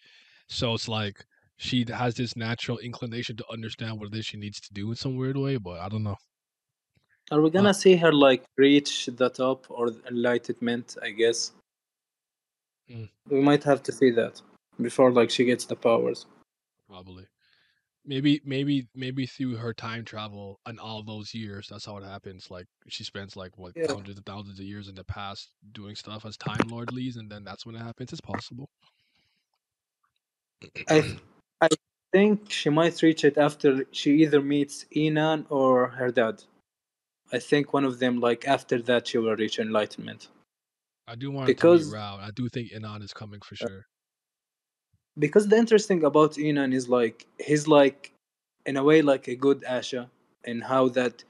So it's like she has this natural inclination to understand what it is she needs to do in some weird way, but I don't know. Are we Uh, gonna see her like reach the top or enlightenment? I guess mm, we might have to see that before like she gets the powers. probably. Maybe through her time travel and all those years, that's how it happens. Like she spends like what Yeah, hundreds of thousands of years in the past doing stuff as Time Lord leads, and then that's when it happens. It's possible. I th- I think she might reach it after she either meets Enan or her dad. I think one of them, like after that, she will reach enlightenment. I do want it to meet Because Rao. I do think Inan is coming for sure. because the interesting about Enan is like he's like in a way like a good Asha in how that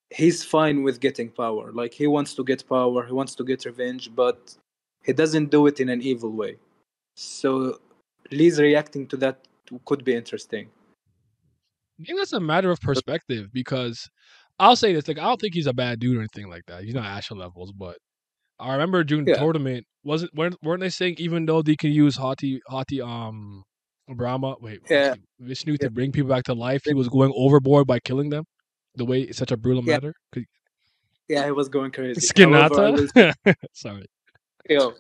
he's fine with getting power. Like he wants to get power, he wants to get revenge, but he doesn't do it in an evil way. So Lee's reacting to that could be interesting. I think that's a matter of perspective because I'll say this: like I don't think he's a bad dude or anything like that. He's not Asher levels, but I remember during the Yeah, tournament, weren't they saying even though they can use Hati Brahma, wait, yeah, Vishnu yeah, to bring people back to life, he was going overboard by killing them. The way it's such a brutal yeah, matter. yeah. He was going crazy. However, I Skinata. will Sorry. yo.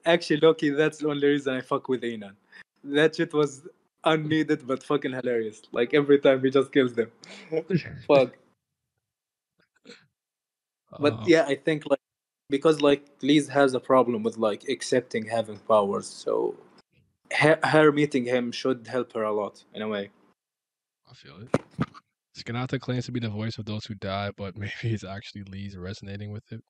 Actually, Loki, that's the only reason I fuck with Enan. That shit was unneeded but fucking hilarious. Like every time he just kills them. Fuck. But Uh, yeah, I think like because like Liz has a problem with like accepting having powers, so her meeting him should help her a lot in a way. I feel it. Skanata claims to be the voice of those who die, but maybe it's actually Lee's resonating with it.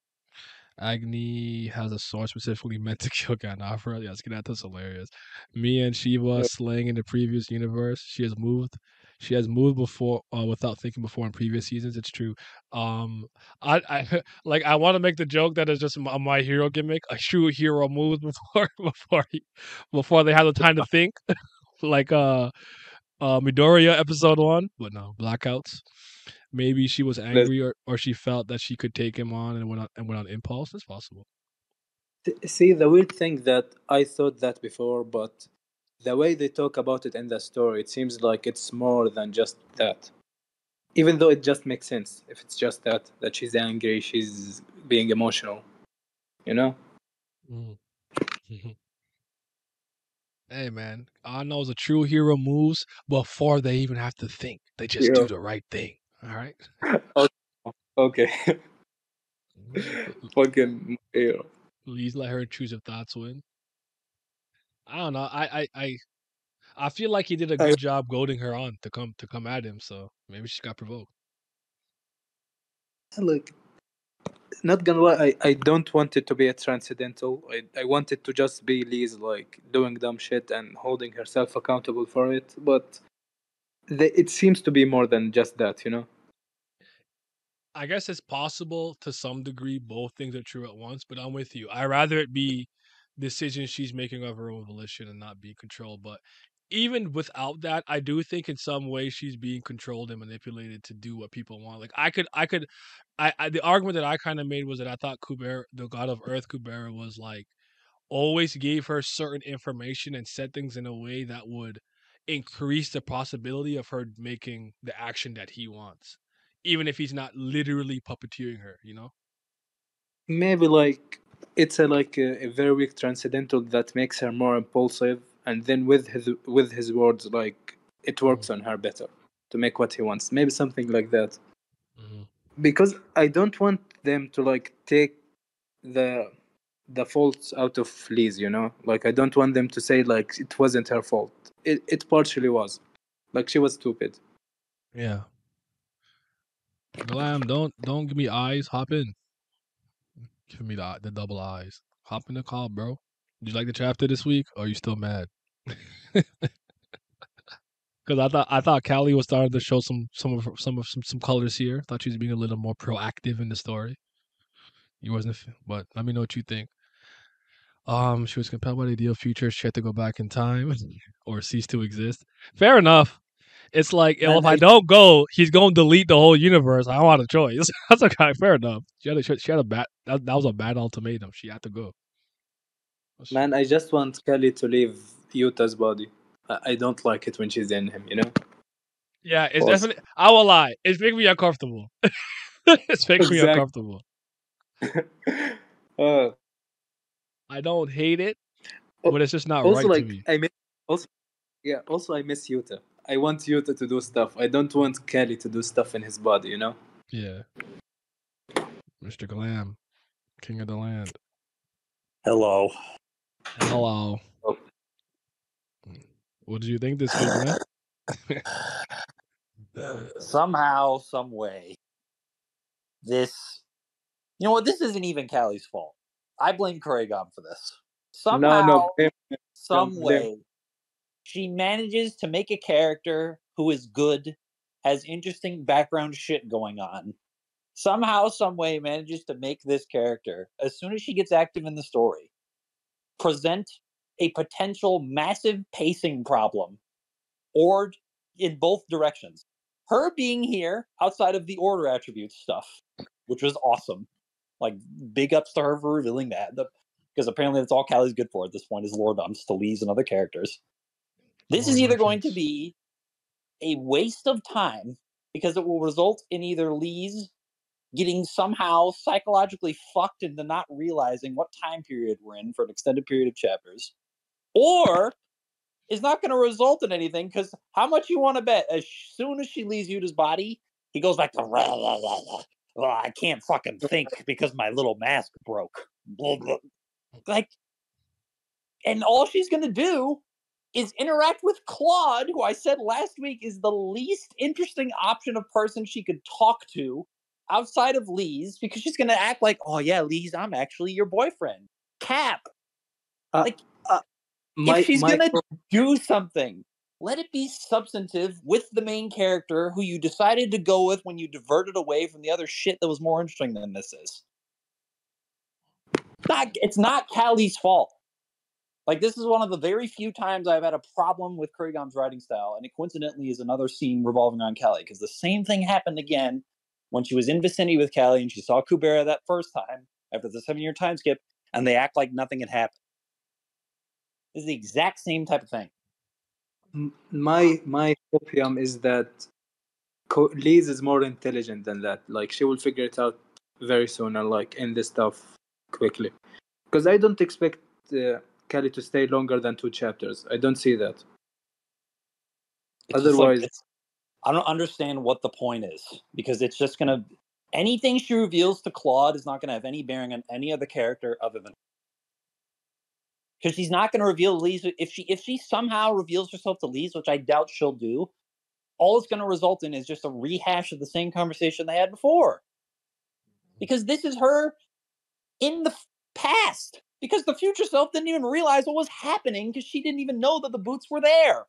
Agni has a sword specifically meant to kill Ganafra. Yeah, Skanata's hilarious. Mia and Shiva Yeah. slaying in the previous universe. She has moved before without thinking before in previous seasons. It's true. I like I want to make the joke that it's just my hero gimmick. A true hero moves before before they have the time to think. Like Midoriya episode 1, but no, blackouts. Maybe she was angry or she felt that she could take him on and went on impulse. It's possible. See, the weird thing that I thought that before, but the way they talk about it in the story, it seems like it's more than just that. Even though it just makes sense if it's just that she's angry, she's being emotional, you know? Mm. Hey man, I know a true hero moves before they even have to think. They just Yeah. do the right thing. All right. Okay. Okay. Fucking hero. Please let her intrusive thoughts win. I don't know. I feel like he did a I good job goading her on to come at him. So maybe she got provoked. like not gonna lie, I don't want it to be a transcendental. I want it to just be Liz like doing dumb shit and holding herself accountable for it. But it seems to be more than just that, you know? I guess it's possible to some degree both things are true at once, but I'm with you. I rather it be decisions she's making of her own volition and not be controlled. But even without that, I do think in some way she's being controlled and manipulated to do what people want. Like I the argument that I kind of made was that I thought Kubera, the god of Earth, Kubera, was like always gave her certain information and said things in a way that would increase the possibility of her making the action that he wants, even if he's not literally puppeteering her, you know? Maybe like it's a very weak transcendental that makes her more impulsive, and then with his words, like it Mm-hmm. works on her better to make what he wants. Maybe something like that. Mm-hmm. Because I don't want them to like take the the faults out of Liz, you know? Like I don't want them to say like it wasn't her fault. It partially was. Like she was stupid. Yeah. Glam, don't give me eyes. Hop in. Give me the double eyes. Hop in the call, bro. Did you like the chapter this week? Or are you still mad? Because I thought Callie was starting to show some colors here. Thought she was being a little more proactive in the story. You wasn't, but let me know what you think. She was compelled by the idea of future. She had to go back in time or cease to exist. Fair enough. It's like, well, Man, if I don't go, he's going to delete the whole universe. I don't have a choice. That's okay. Fair enough. She had a bad. That was a bad ultimatum. She had to go. I just want Kelly to leave Yuta's body. I don't like it when she's in him, you know? Yeah, it's Pause. definitely. I will lie. It's making me uncomfortable. It's making me Exactly. uncomfortable. uh, I don't hate it, al- but it's just not Also, right to like me. I miss also yeah. Also, I miss Yuta. I want Yuta to do stuff. I don't want Kelly to do stuff in his body. You know. Yeah, Mr. Glam, king of the land. Hello. Hello. Oh, What did you think this week, man? Somehow, some way, this. You know what? This isn't even Callie's fault. I blame Kurragon for this. no, Somehow, no, blame, some blame. way, she manages to make a character who is good, has interesting background shit going on. Somehow, some way, manages to make this character, as soon as she gets active in the story, present a potential massive pacing problem, or in both directions. Her being here outside of the order attributes stuff, which was awesome. Like, big ups to her for revealing that. Because apparently that's all Callie's good for at this point is lore dumps to Lee's and other characters. This Lore is either going to merchants. be a waste of time because it will result in either Lee's getting somehow psychologically fucked into not realizing what time period we're in for an extended period of chapters, or is not going to result in anything because how much you want to bet as soon as she leaves Yuta's body, he goes back to, "Oh, I can't fucking think because my little mask broke." Blah, blah. Like, and all she's going to do is interact with Claude, who I said last week is the least interesting option of person she could talk to outside of Lee's, because she's going to act like, "Oh yeah, Lee's, I'm actually your boyfriend." Cap. Like, if she's going to do something, let it be substantive with the main character who you decided to go with when you diverted away from the other shit that was more interesting than this is. It's not Callie's fault. Like, this is one of the very few times I've had a problem with Kurigam's writing style, and it coincidentally is another scene revolving on Callie, because the same thing happened again when she was in vicinity with Callie and she saw Kubera that first time after the 7-year time skip, and they act like nothing had happened. This is the exact same type of thing. My opium is that Liz is more intelligent than that. Like, she will figure it out very soon and like end this stuff quickly. Because I don't expect Callie to stay longer than 2 chapters. I don't see that. It's Otherwise, like, I don't understand what the point is, because it's just gonna, anything she reveals to Claude is not gonna have any bearing on any other character other than, because she's not gonna reveal Lise. If she somehow reveals herself to Lise, which I doubt she'll do, all it's gonna result in is just a rehash of the same conversation they had before. Because this is her in the past. Because the future self didn't even realize what was happening because she didn't even know that the boots were there.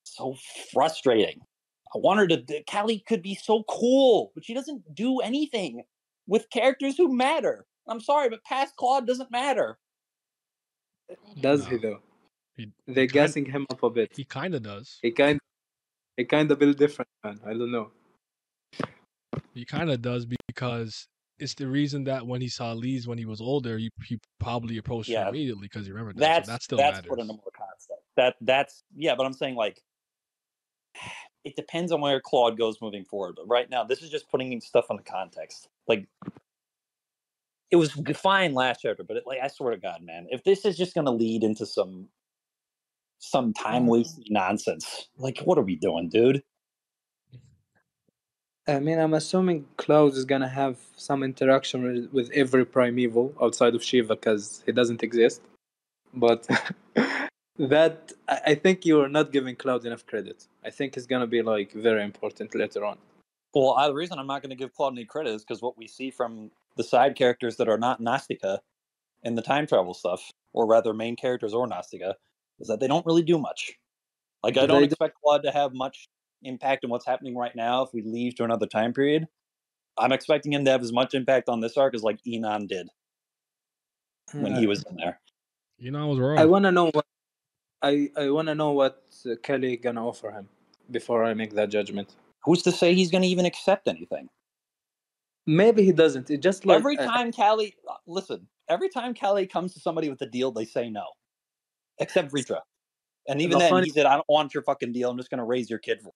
So frustrating. I want her to. Callie could be so cool, but she doesn't do anything with characters who matter. I'm sorry, but past Claude doesn't matter. Does he though? They're gassing him up a bit. He kind of does. He kind of built different, man. I don't know. He kind of does, because it's the reason that when he saw Lise when he was older, he probably approached her immediately because he remembered that. So that still matters. Put into more context. That's yeah, but I'm saying, like, it depends on where Claude goes moving forward. But right now, this is just putting stuff in the context. Like, it was fine last chapter, but like, I swear to God, man, if this is just going to lead into some time wasting nonsense, like, what are we doing, dude? I mean, I'm assuming Klaus is gonna have some interaction with every primeval outside of Shiva because he doesn't exist. But that, I think you're not giving Cloud enough credit. I think he's gonna be like very important later on. Well, the reason I'm not going to give Claude any credit is because what we see from the side characters that are not Gnostica in the time travel stuff, or rather main characters or Gnostica, is that they don't really do much. Like, I don't expect Claude to have much impact on what's happening right now if we leave to another time period. I'm expecting him to have as much impact on this arc as like Enon did when he was in there. Enon was wrong. I wanna know what I wanna know what Kelly gonna offer him before I make that judgment. Who's to say he's gonna even accept anything? Maybe he doesn't. It just like every time Callie, listen, every time Callie comes to somebody with a deal, they say no, except Ritra. And even then, he said, "I don't want your fucking deal. I'm just going to raise your kid for it."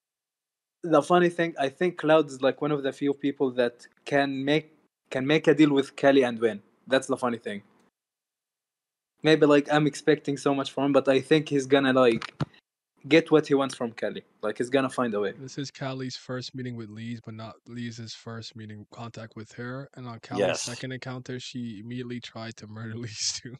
The funny thing, I think Cloud is like one of the few people that can make a deal with Kelly and win. That's the funny thing. Maybe like I'm expecting so much from him, but I think he's gonna like get what he wants from Kelly. Like, he's gonna find a way. This is Callie's first meeting with Lise, but not Lise's first meeting contact with her. And on Callie's second encounter, she immediately tried to murder Lise too.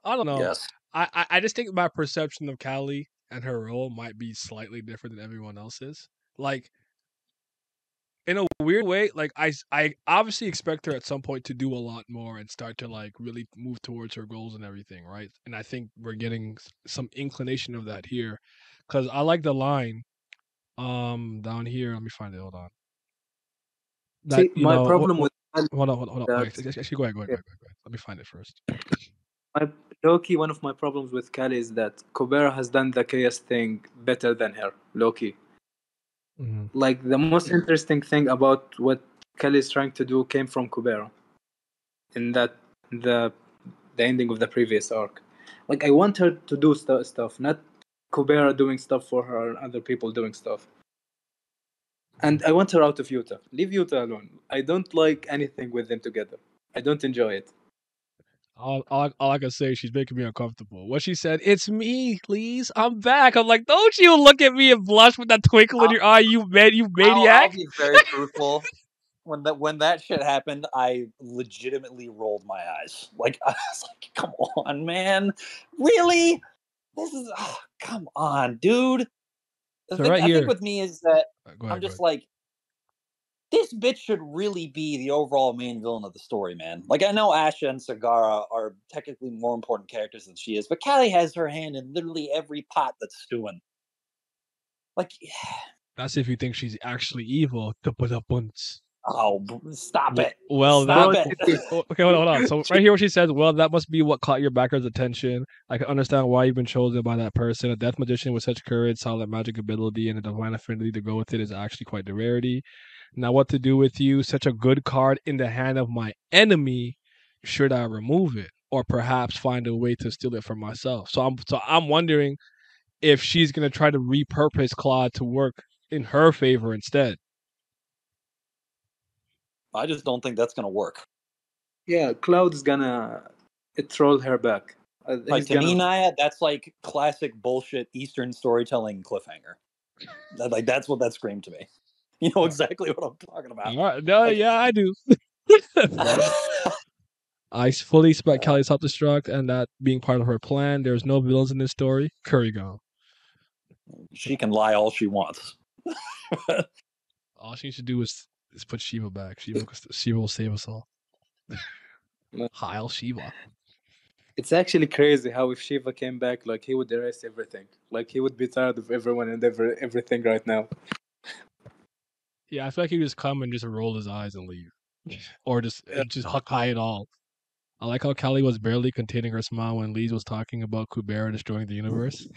I don't know. Yes. I just think my perception of Callie and her role might be slightly different than everyone else's. Like, in a weird way, like I obviously expect her at some point to do a lot more and start to like really move towards her goals and everything, right? And I think we're getting some inclination of that here, because I like the line down here. Let me find it. Hold on. That, see, my problem with hold on. Wait, actually, go ahead. Let me find it first. Loki, one of my problems with Callie is that Kubera has done the chaos thing better than her. Loki. Mm-hmm. Like, the most interesting thing about what Kelly is trying to do came from Kubera in that the ending of the previous arc. Like, I want her to do stuff, not Kubera doing stuff for her and other people doing stuff. And I want her out of Yuta. Leave Yuta alone. I don't like anything with them together. I don't enjoy it. All I can say is she's making me uncomfortable. What she said, "It's me, please, I'm back." I'm like, don't you look at me and blush with that twinkle in your eye, you maniac. I'll be very truthful. When that shit happened, I legitimately rolled my eyes. Like I was like, "Come on, man, really? This is come on, dude." So right I think here, with me is that go I'm ahead. just like, this bitch should really be the overall main villain of the story, man. Like I know Asha and Sagara are technically more important characters than she is, but Callie has her hand in literally every pot that's stewing. Like, That's if you think she's actually evil. oh, stop it. Well, Stop that it. okay. Hold on. So right here, what she says. Well, that must be what caught your backer's attention. I can understand why you've been chosen by that person. A death magician with such courage, solid magic ability, and a divine affinity to go with it is actually quite the rarity. Now, what to do with you? Such a good card in the hand of my enemy. Should I remove it, or perhaps find a way to steal it for myself? So I'm wondering if she's gonna try to repurpose Claude to work in her favor instead. I just don't think that's gonna work. Yeah, Cloud's gonna troll her back. Like He's to me, gonna. Naya, that's like classic bullshit Eastern storytelling cliffhanger. Like that's what that screamed to me. You know exactly what I'm talking about. All right. No, Like, yeah, I do. I fully expect Kelly self destruct and that being part of her plan. There's no villains in this story. Curry gone. she can lie all she wants. All she needs to do is put Shiva back. Shiva will save us all. Heil Shiva. It's actually crazy how if Shiva came back, like he would erase everything. Like he would be tired of everyone and everything right now. Yeah, I feel like he would just come and just roll his eyes and leave, or just high it all. I like how Callie was barely containing her smile when Lee was talking about Kubera destroying the universe.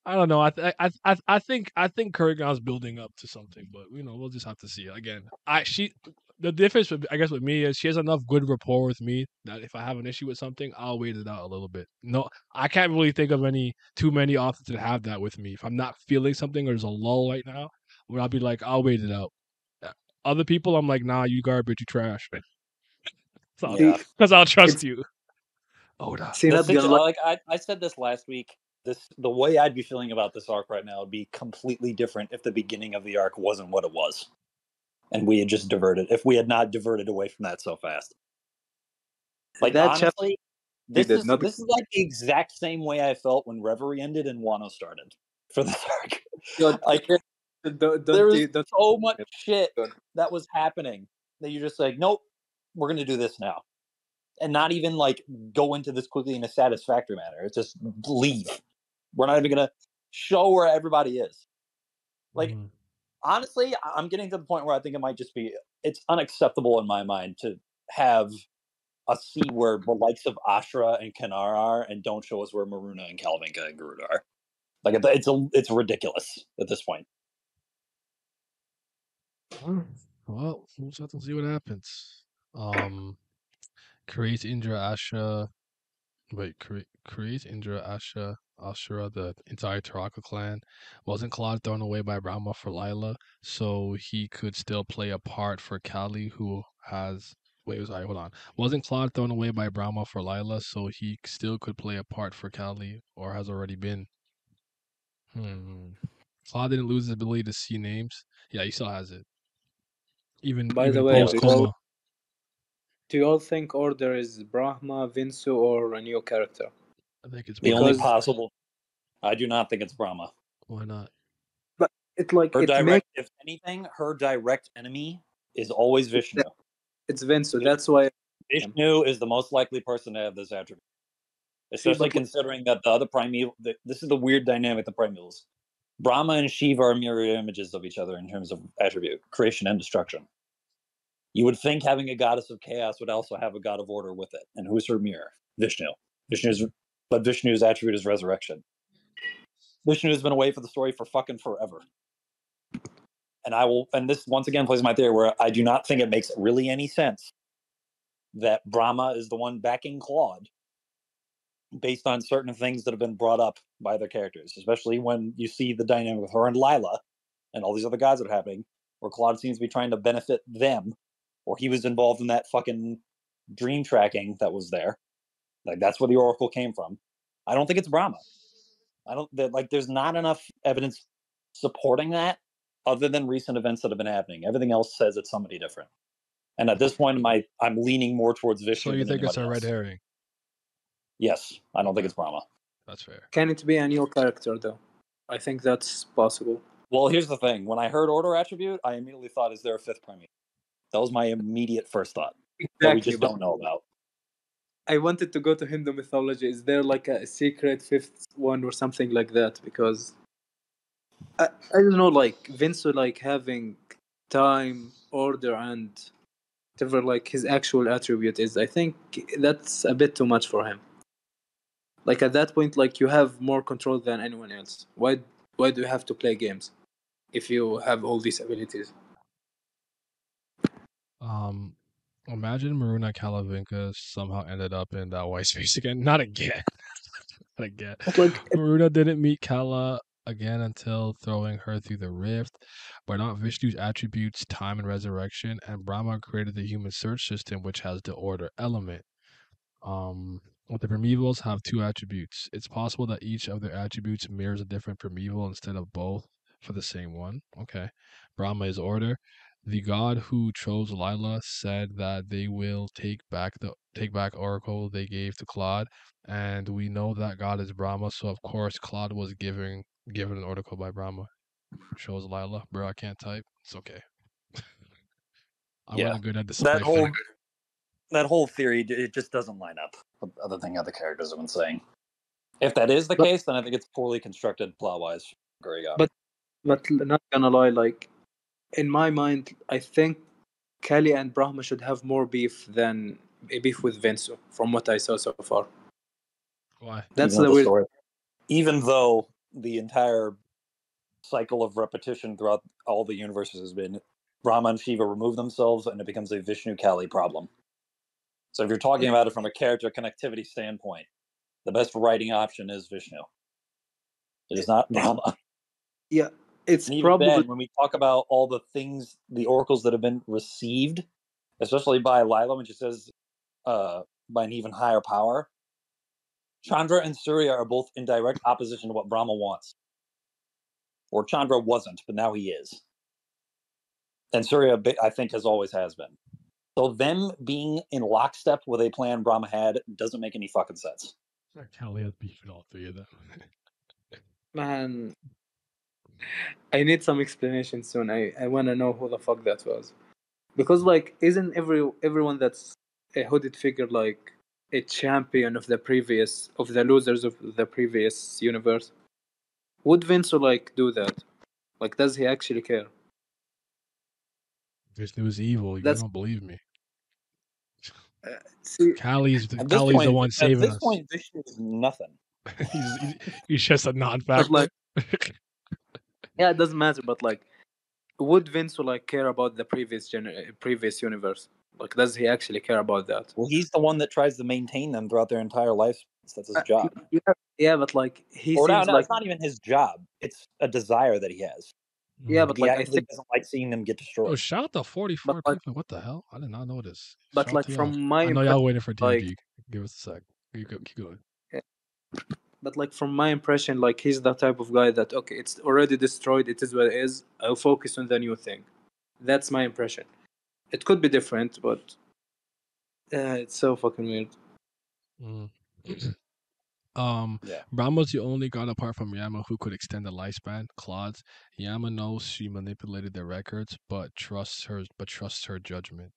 I don't know. I think Kurgan's building up to something, but we'll just have to see. Again, the difference I guess with me is she has enough good rapport with me that if I have an issue with something, I'll wait it out a little bit. No, I can't really think of too many authors that have that with me. If I'm not feeling something or there's a lull right now, where I'll be like, I'll wait it out. Other people, I'm like, nah, you garbage, you trash, man. Yeah. Because I'll trust you. Oda. See, not gonna lie. Like I said this last week. The way I'd be feeling about this arc right now would be completely different if the beginning of the arc wasn't what it was, and we had just diverted. If we had not diverted away from that so fast, like That chapter honestly, needed not. this is like the exact same way I felt when Reverie ended and Wano started for this arc. Like there was so much shit that was happening that you're just like, nope, we're gonna do this now. And not even like go into this quickly in a satisfactory manner. It's just leave. We're not even gonna show where everybody is. Like honestly, I'm getting to the point where I think it might just be it's unacceptable in my mind to have a scene where the likes of Ashra and Kanar are and don't show us where Maruna and Kalvinka and Garuda are. Like it's ridiculous at this point. Well, we'll just have to see what happens. Create Indra Asha. Wait, create Indra Asha Ashura, the entire Taraka clan. Wasn't Claude thrown away by Brahma for Lila, so he could still play a part for Kali, who has. Wait, sorry, hold on. Wasn't Claude thrown away by Brahma for Lila, so he still could play a part for Kali, or has already been? Claude didn't lose his ability to see names. Yeah, he still has it. By the Even way, post coma. do you all think Order is Brahma, Vinsu, or a new character? I think it's The only Because- possible. I do not think it's Brahma. Why not? But it like Her it direct, makes if anything, her direct enemy is always Vishnu. it's Vinsu. That's why. Vishnu is the most likely person to have this attribute. Especially considering that the other primeval, this is the weird dynamic of primevals. Brahma and Shiva are mirror images of each other in terms of attribute, creation and destruction. You would think having a goddess of chaos would also have a god of order with it. And who's her mirror? Vishnu. But Vishnu's attribute is resurrection. Vishnu has been away for the story for fucking forever. And this once again plays my theory where I do not think it makes really any sense that Brahma is the one backing Claude based on certain things that have been brought up by their characters, especially when you see the dynamic with her and Lila and all these other guys that are happening, where Claude seems to be trying to benefit them, or he was involved in that fucking dream tracking that was there. Like that's where the Oracle came from. I don't think it's Brahma. There's not enough evidence supporting that other than recent events that have been happening. Everything else says it's somebody different. And at this point, I'm leaning more towards Vishnu. So you than think it's a anybody red else. herring? Yes, I don't think it's Brahma. That's fair. Can it be a new character though? I think that's possible. Well, here's the thing. When I heard Order Attribute, I immediately thought, is there a fifth Primeval? That was my immediate first thought. That we just don't know about. I wanted to go to Hindu mythology. Is there like a secret fifth one or something like that? Because I don't know, like Vince like having time, order, and whatever like his actual attribute is. I think that's a bit too much for him. Like at that point, like you have more control than anyone else. Why do you have to play games if you have all these abilities? Imagine Maruna Kalavinka somehow ended up in that white space again. Not again. Not again. Like Maruna didn't meet Kala again until throwing her through the rift, but not Vishnu's attributes, time and resurrection, and Brahma created the human search system, which has the order element. The primevals have two attributes. It's possible that each of their attributes mirrors a different primeval instead of both for the same one. Okay. Brahma is order. The god who chose Lila said that they will take back Oracle they gave to Claude, and we know that god is Brahma, so of course Claude was given an Oracle by Brahma. Chose Lila. Bro, I can't type. It's okay. I wasn't good at deciphering. That whole theory, it just doesn't line up with other thing other characters have been saying. If that is the case, then I think it's poorly constructed plot-wise. But not gonna lie, like in my mind, I think Kali and Brahma should have more beef than a beef with Vinsu, from what I saw so far. Why? That's the weird story. Even though the entire cycle of repetition throughout all the universes has been Brahma and Shiva remove themselves and it becomes a Vishnu Kali problem. So if you're talking about it from a character connectivity standpoint, the best writing option is Vishnu. It is not Brahma. Yeah, it's and probably then, when we talk about all the things, the oracles that have been received, especially by Lila when she says by an even higher power, Chandra and Surya are both in direct opposition to what Brahma wants. Or Chandra wasn't, but now he is. And Surya, I think, has been. So them being in lockstep with a plan Brahma had doesn't make any fucking sense. Kali has beef with all three of them. Man, I need some explanation soon. I want to know who the fuck that was, because like, isn't everyone that's a hooded figure like a champion of the losers of the previous universe? Would Vince like do that? Like, does he actually care? Vishnu is evil. You don't believe me. See, Kali's the one saving us. At this point, Vishnu is nothing. he's just a non-factor. Like, yeah, it doesn't matter. But like, would Vince like care about the previous universe? Like, does he actually care about that? Well, he's the one that tries to maintain them throughout their entire life. That's his job. Yeah, but like he or seems no, like it's not even his job. It's a desire that he has. Yeah, but he like, actually doesn't like seeing them get destroyed. Oh, shout out to 44 But, like, people. What the hell? I did not know this. But Shout like to from y'all. my I know y'all waiting for TG. like, Give us a sec. Keep going. But like from my impression, like he's the type of guy that okay, it's already destroyed. It is what it is. I'll focus on the new thing. That's my impression. It could be different, but it's so fucking weird. Brahma's the only god apart from Yama who could extend the lifespan. Claude's Yama knows she manipulated their records, but trusts her judgment.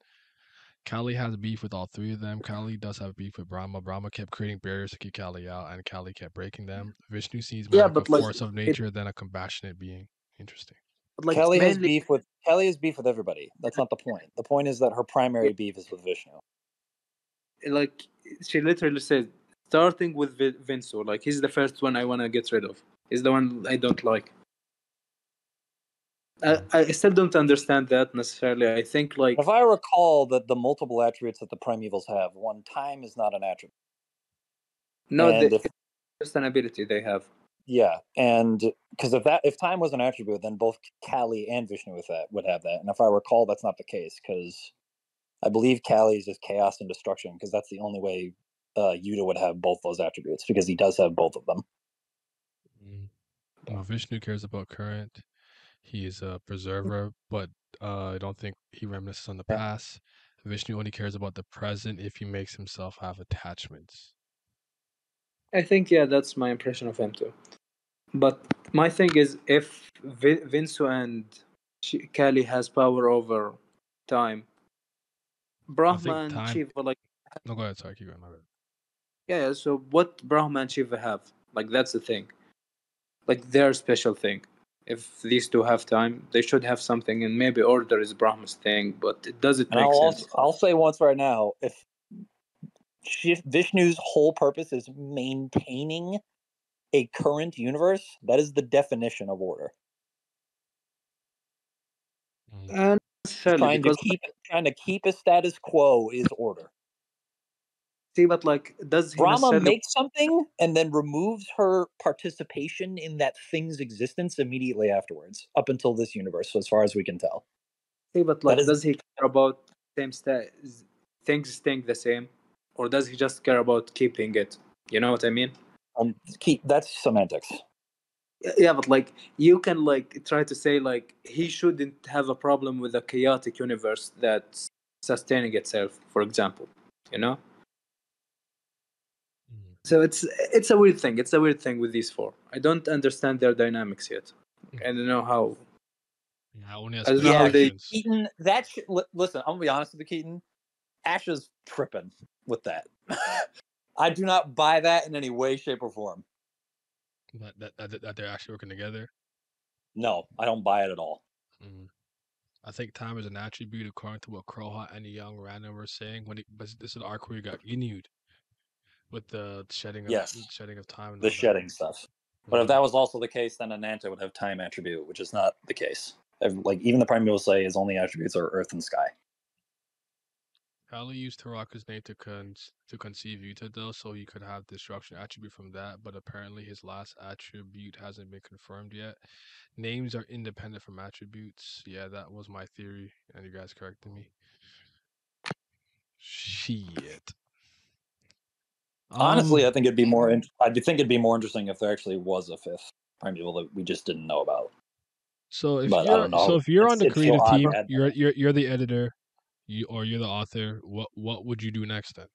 Kali has beef with all three of them. Kali does have beef with Brahma. Brahma kept creating barriers to keep Kali out, and Kali kept breaking them. Vishnu seems more like a force of nature than a compassionate being. Interesting. But like Kali has beef with everybody. That's not the point. The point is that her primary beef is with Vishnu. Like she literally said, starting with Vinsu, like he's the first one I want to get rid of. He's the one I don't like. I still don't understand that necessarily. I think like if I recall that the multiple attributes that the primevals have, one, time is not an attribute. No, it's just an ability they have. Yeah, and because if time was an attribute, then both Kali and Vishnu would have that. And if I recall, that's not the case because I believe Callie is just chaos and destruction because that's the only way Yuta would have both those attributes because he does have both of them. Well, Vishnu cares about current. He is a preserver, but I don't think he reminisces on the past. Vishnu only cares about the present if he makes himself have attachments. I think, yeah, that's my impression of him too. But my thing is, if Vinsu and Kali has power over time, Brahma and time. Shiva, like, No, go ahead. Sorry, keep going. My bad. yeah. So what Brahma and Shiva have, like, that's the thing. Like, their special thing. If these two have time, they should have something, and maybe order is Brahma's thing, but it doesn't make sense. I'll say once right now, if Vishnu's whole purpose is maintaining a current universe, that is the definition of order. Necessarily, because trying to keep a status quo is order. See, but like, does he Brahma necessarily makes something and then removes her participation in that thing's existence immediately afterwards, up until this universe, as far as we can tell. See, but like, does he care about things staying the same, or does he just care about keeping it? You know what I mean? That's semantics. Yeah, but like, you can like try to say like he shouldn't have a problem with a chaotic universe that's sustaining itself, for example. You know. So it's a weird thing. It's a weird thing with these four. I don't understand their dynamics yet. I don't know how. Yeah, only has I don't know how they. Keaton, listen, I'm gonna be honest with you, Keaton. Ash is tripping with that. I do not buy that in any way, shape, or form. That they're actually working together. No, I don't buy it at all. I think time is an attribute according to what Crowhot and the Young Random were saying. But this is the arc where he got renewed with the shedding of time. And the shedding stuff. But if that was also the case, then Ananta would have time attribute, which is not the case. Like even the Primeval say his only attributes are Earth and Sky. Kali used Taraka's name to conceive Yuta though, so he could have destruction attribute from that, but apparently his last attribute hasn't been confirmed yet. Names are independent from attributes. Yeah, that was my theory, and you guys corrected me. Shit. Honestly, I think it'd be more. I think it'd be more interesting if there actually was a fifth Primeval that we just didn't know about. So if you're on the creative team, you're the editor, you're the author. What would you do next then?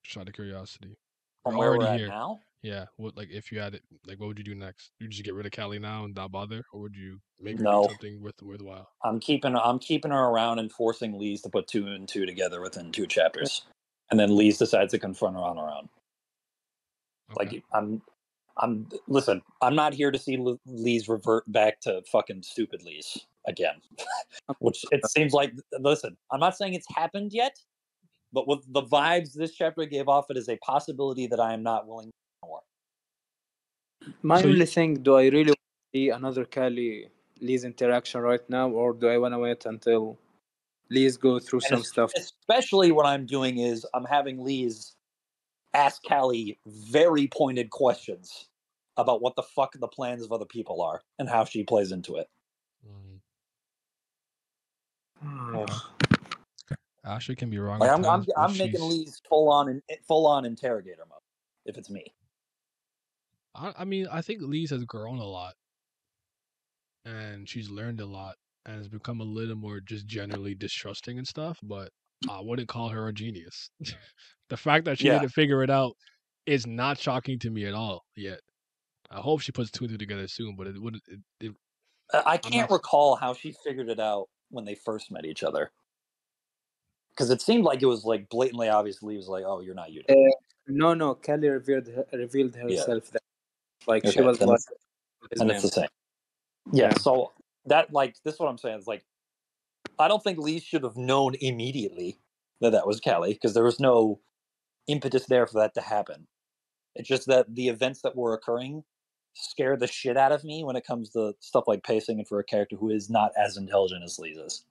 Just out of curiosity. From where we're at now? Yeah. What if you had it? Like, what would you do next? You just get rid of Kali now and not bother, or would you make her do something worthwhile? I'm keeping her around and forcing Lise to put 2 and 2 together within 2 chapters, and then Lise decides to confront her on her own. Okay. Like listen. I'm not here to see Lise revert back to fucking stupid Lise again, which it seems like. Listen, I'm not saying it's happened yet. But with the vibes this chapter gave off, it is a possibility that I am not willing to ignore. My only thing, do I really want to see another Lise interaction right now, or do I want to wait until Lise go through some stuff? Especially what I'm doing is I'm having Lise ask Callie very pointed questions about what the fuck the plans of other people are and how she plays into it. Ashley can be wrong. Like I'm making Lise full on interrogator mode if it's me. I mean, I think Lise has grown a lot, and she's learned a lot, and has become a little more just generally distrusting and stuff. But I wouldn't call her a genius. The fact that she didn't figure it out is not shocking to me at all yet. I hope she puts 2 and 2 together soon, but it wouldn't. I can't recall how she figured it out when they first met each other. Because it seemed like it was like blatantly obvious. Lee was like, "Oh, you're not Yuta." No. Kelly revealed herself that, like, she was like, and it's the same. Yeah. So that, like, this is what I'm saying. It's like, I don't think Lee should have known immediately that was Callie, because there was no impetus there for that to happen. It's just that the events that were occurring scare the shit out of me when it comes to stuff like pacing and for a character who is not as intelligent as Lee is.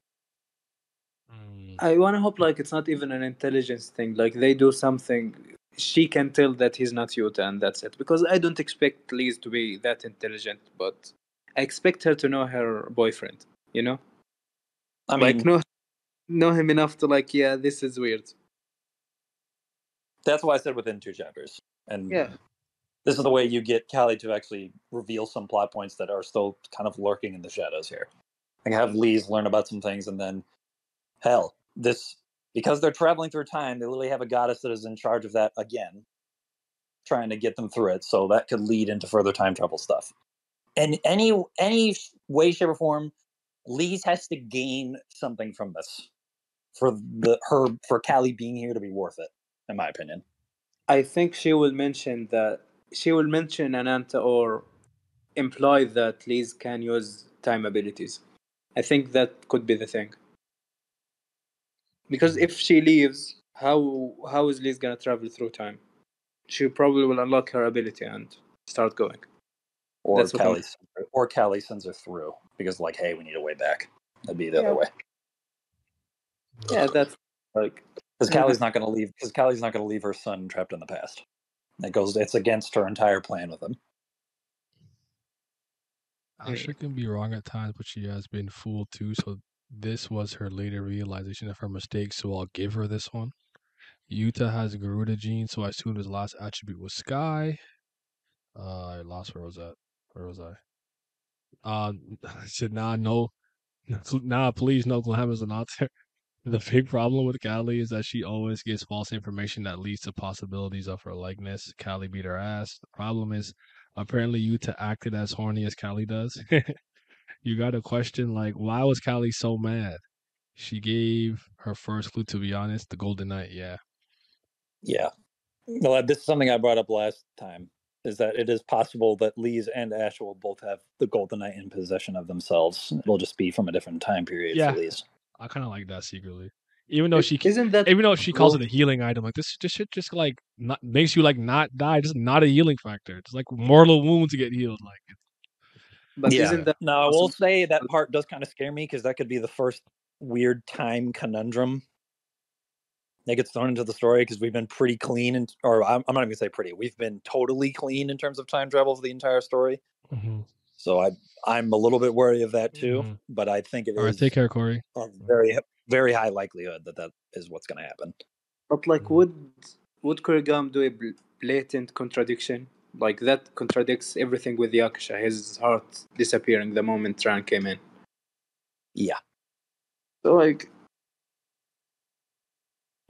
I want to hope like it's not even an intelligence thing. Like, they do something, she can tell that he's not Yuta, and that's it. Because I don't expect Lise to be that intelligent, but I expect her to know her boyfriend. You know, I mean, like, know him enough to like, yeah, this is weird. That's why I said within 2 chapters. And Yeah. this is the way you get Callie to actually reveal some plot points that are still kind of lurking in the shadows here. Like have Lise learn about some things, and then hell, this because they're traveling through time, they literally have a goddess that is in charge of that again, trying to get them through it. So that could lead into further time travel stuff. And any way, shape, or form, Lise has to gain something from this for Callie being here to be worth it, in my opinion. I think she will mention Ananta or imply that Lise can use time abilities. I think that could be the thing. Because if she leaves, how is Lise gonna travel through time? She probably will unlock her ability and start going. Or That's what Callie sends her through because, like, hey, we need a way back. That'd be the other way. Yeah, that's like because Callie's not going to leave. Because Callie's not going to leave her son trapped in the past. It's against her entire plan with him. Asha can be wrong at times, but she has been fooled too. So this was her later realization of her mistake. So I'll give her this one. Yuta has Garuda gene, so I assumed his last attribute was Sky. I lost where was that? Where was I? Said no, please no. Glamour's an author. The big problem with Callie is that she always gives false information that leads to possibilities of her likeness. Callie beat her ass. The problem is, apparently Yuta acted as horny as Callie does. You got to question, like, why was Callie so mad? She gave her first clue, to be honest, the Golden Knight, yeah. Yeah. Well, this is something I brought up last time, is that it is possible that Lise and Asha will both have the Golden Knight in possession of themselves. It'll just be from a different time period for Lise. I kind of like that secretly. Even though she calls calls it a healing item, like this shit just like not, makes you like not die, just not a healing factor. It's like mortal wounds get healed. Like, but isn't that no? I will say that part does kind of scare me because that could be the first weird time conundrum that gets thrown into the story because we've been pretty clean, or I'm not even gonna say pretty. We've been totally clean in terms of time travel for the entire story. Mm-hmm. So I'm a little bit wary of that too. Mm-hmm. But I think it is. All right, take care, Corey. A very very high likelihood that is what's going to happen. But like, would Kurigam do a blatant contradiction? Like that contradicts everything with Yakusha. His heart disappearing the moment Tran came in. Yeah. So like,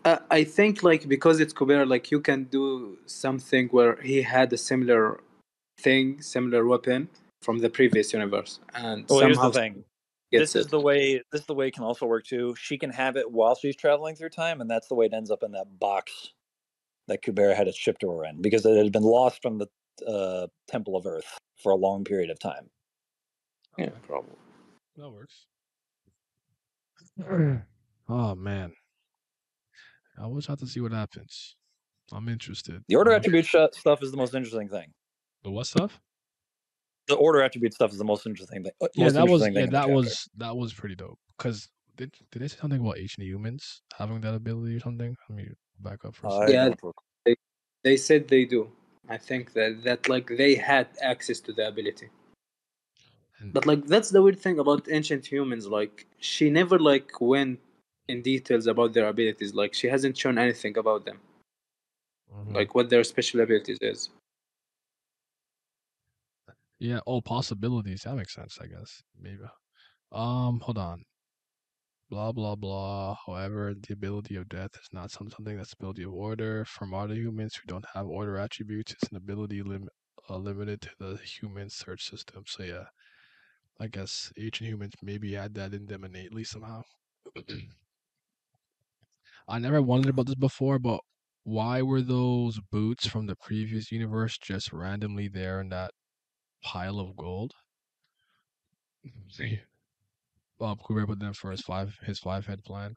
I think like because it's Kubera, like you can do something where he had a similar weapon from the previous universe, and well, somehow here's the thing. This is the way it can also work too. She can have it while she's traveling through time, and that's the way it ends up in that box that Kubera had it shipped to her in, because it had been lost from the Temple of Earth for a long period of time. Yeah, probably. That works. Oh man, I wish I had to see what happens. I'm interested. The order attribute stuff is the most interesting thing. The what stuff? The order attribute stuff is the most interesting thing. That was pretty dope. Because did they say something about ancient humans having that ability or something? Let me back up for a second. Yeah, they said they do. I think that like they had access to the ability. But like that's the weird thing about ancient humans. Like she never like went in details about their abilities. Like she hasn't shown anything about them. Like what their special abilities is. Yeah, possibilities. That makes sense, I guess. Maybe. Hold on. Blah blah blah. However, the ability of death is not something that's ability of order. From other humans who don't have order attributes, it's an ability limited to the human search system. So yeah, I guess ancient humans maybe had that in them innately somehow. I never wondered about this before, but why were those boots from the previous universe just randomly there in that pile of gold? Bob Kubera put them for his 5-head plan.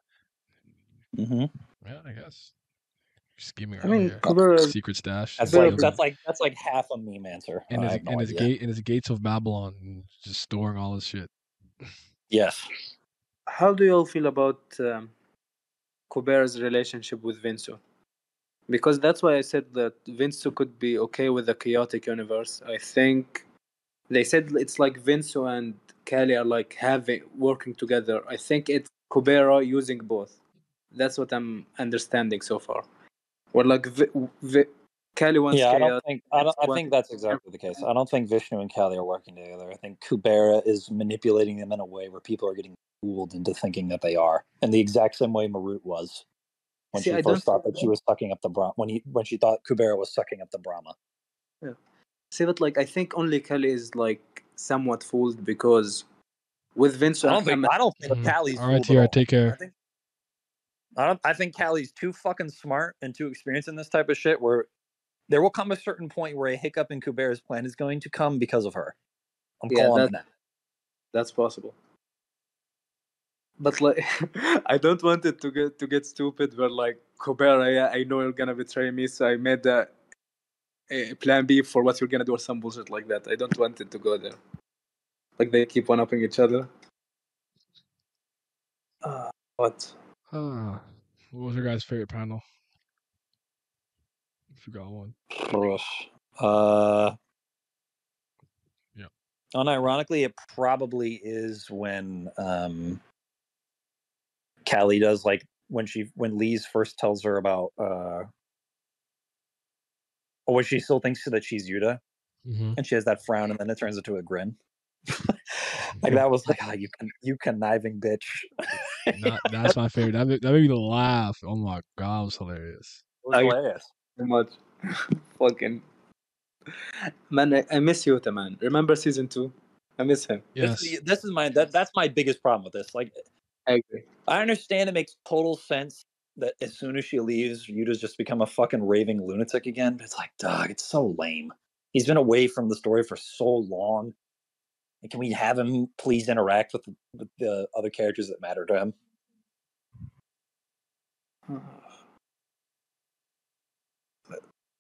Mm-hmm. Yeah, I guess. Scheming I mean, secret stash. That's like half a meme answer. In his gates of Babylon, just storing all his shit. Yes. How do you all feel about Kubera's relationship with Vinsu? Because that's why I said that Vinsu could be okay with the chaotic universe. I think they said it's like Vinsu and Callie are like working together. I think it's Kubera using both. That's what I'm understanding so far. Or like Kali wants Yeah, chaos. I think that's exactly the case. I don't think Vishnu and Kali are working together. I think Kubera is manipulating them in a way where people are getting fooled into thinking that they are, in the exact same way Marut was when See, she I first don't. thought that she was sucking up the Brahma. When she thought Kubera was sucking up the Brahma. Yeah. See, but like I think only Kali is like somewhat fooled because with Vince, I don't think Kali's All right, fooled at Tiara, all. take care. I think Kali's too fucking smart and too experienced in this type of shit where there will come a certain point where a hiccup in Kubera's plan is going to come because of her. I'm calling it now. That's possible. But like, I don't want it to get stupid. Where like Kubera, yeah, I know you're gonna betray me, so I made a plan B for what you're gonna do or some bullshit like that. I don't want it to go there. Like they keep one upping each other. What? What was your guys' favorite panel? If you got one. Yeah. Unironically, it probably is when Callie does like when Lise first tells her about or when she still thinks that she's Yuta, and she has that frown, and then it turns into a grin. Like that was like, you conniving bitch. That's my favorite. That made me laugh. Oh my god, it was hilarious. It was hilarious. So much. Fucking man, I miss Yuta, man. Remember season 2? I miss him. Yes. This is that's my biggest problem with this. Like, I agree. I understand it makes total sense that as soon as she leaves, Yuta's just become a fucking raving lunatic again. But it's like, dog, it's so lame. He's been away from the story for so long. And can we have him please interact with the other characters that matter to him?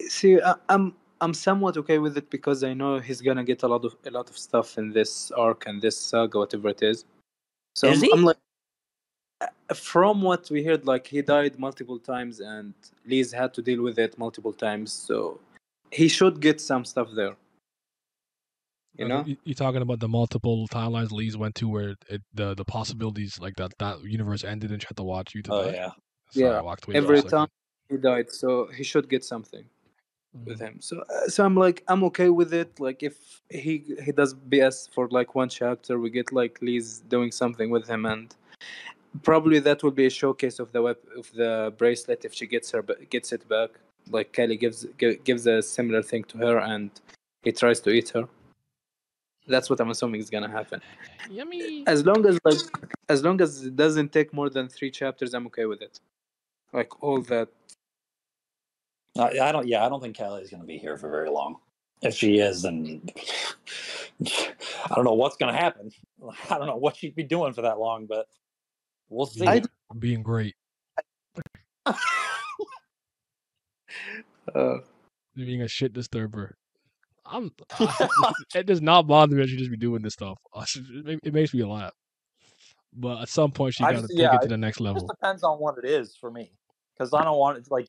See, I'm somewhat okay with it because I know he's gonna get a lot of stuff in this arc and this saga, whatever it is. So I'm like, from what we heard, like he died multiple times and Lise had to deal with it multiple times. So he should get some stuff there. You know, you're talking about the multiple timelines Lise went to where the possibilities like that universe ended and she had to watch you to die. Yeah. Sorry, I walked away every time he died, so he should get something with him. So I'm like, I'm okay with it. Like if he does BS for like one chapter, we get like Lise doing something with him, and probably that will be a showcase of the bracelet if she gets it back. Like Kelly gives a similar thing to her, and he tries to eat her. That's what I'm assuming is gonna happen. Yummy. As long as it doesn't take more than 3 chapters, I'm okay with it. Like all that. I don't think Callie is going to be here for very long. If she is, then I don't know what's going to happen. I don't know what she'd be doing for that long, but we'll see. Being great. Being a shit disturber. It does not bother me that she just be doing this stuff. It makes me laugh. But at some point, she got to take it to the next level. It just depends on what it is for me. Because I don't want it to, like,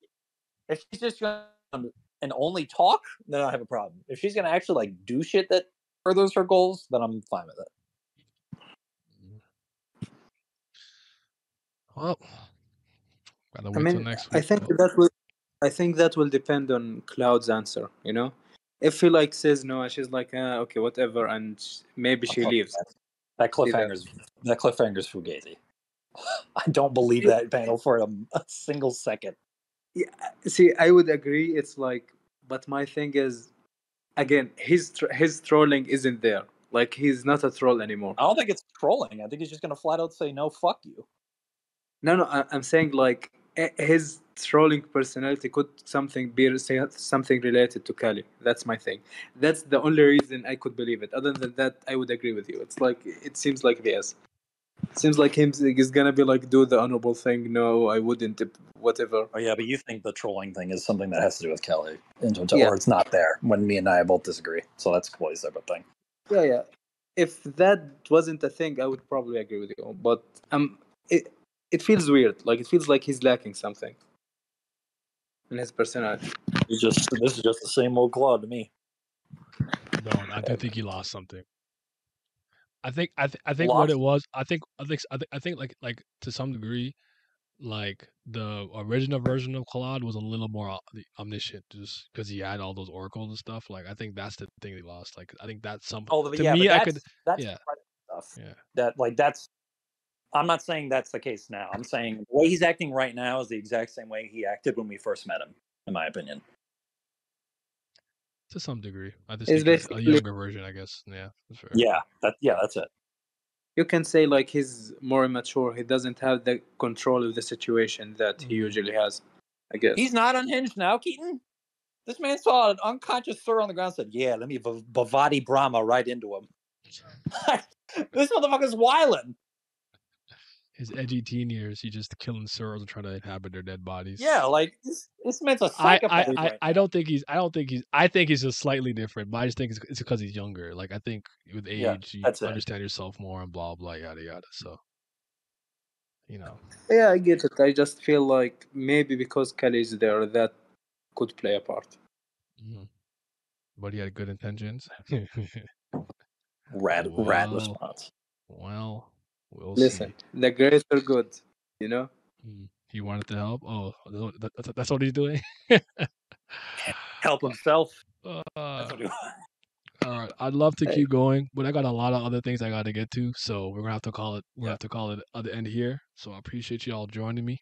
if she's just going to and only talk, then I have a problem. If she's going to actually, like, do shit that furthers her goals, then I'm fine with it. Well, gotta wait till next week. I think that will depend on Cloud's answer. You know, if he like says no, and she's like, okay, whatever, and maybe she leaves. That cliffhanger's fugazi. I don't believe that panel for a single second. Yeah, see, I would agree. It's like, but my thing is, again, his trolling isn't there. Like he's not a troll anymore. I don't think it's trolling. I think he's just gonna flat out say no, fuck you. No, I'm saying like his trolling personality could say something related to Kali. That's my thing. That's the only reason I could believe it. Other than that, I would agree with you. It's like it seems like BS. It seems like he's gonna be like do the honorable thing. No, I wouldn't. Whatever. Oh yeah, but you think the trolling thing is something that has to do with Kelly, or it's not there. When me and I both disagree, so that's a completely separate thing. Yeah. If that wasn't a thing, I would probably agree with you. But it feels weird. Like it feels like he's lacking something in his personality. This is just the same old Claude to me. No, I do think he lost something. I think what Lost. it was. I think like to some degree, like the original version of Claude was a little more omniscient, just because he had all those oracles and stuff. Like I think that's the thing they lost. Like I think that's some Oh, to yeah, me. but I could that's yeah stuff. yeah. That's. I'm not saying that's the case now. I'm saying the way he's acting right now is the exact same way he acted when we first met him, in my opinion. To some degree, I just It's think he's a basically, younger version. I guess yeah, that's fair. Yeah, that's it. you can say like he's more immature. He doesn't have the control of the situation that he usually has, I guess. He's not unhinged now, Keaton. This man saw an unconscious sir on the ground and said, yeah, let me Bhavati Brahma right into him. This motherfucker's wildin'. His edgy teen years, he just killing Seros and trying to inhabit their dead bodies. Yeah, like this man's a psychopath. I don't think he's. I think he's just slightly different, but I just think it's because he's younger. Like I think with age, you understand yourself more and blah blah yada yada. So, you know. Yeah, I get it. I just feel like maybe because Kelly is there, that could play a part. Mm-hmm. But he had good intentions. Rad response. Well, we'll Listen, see. the greater good, you know? He wanted to help. Oh, that's what he's doing. Help himself. All right, I'd love to keep going, but I got a lot of other things I got to get to, so we're gonna have to call it. We're gonna have to call it at the end here. So I appreciate you all joining me.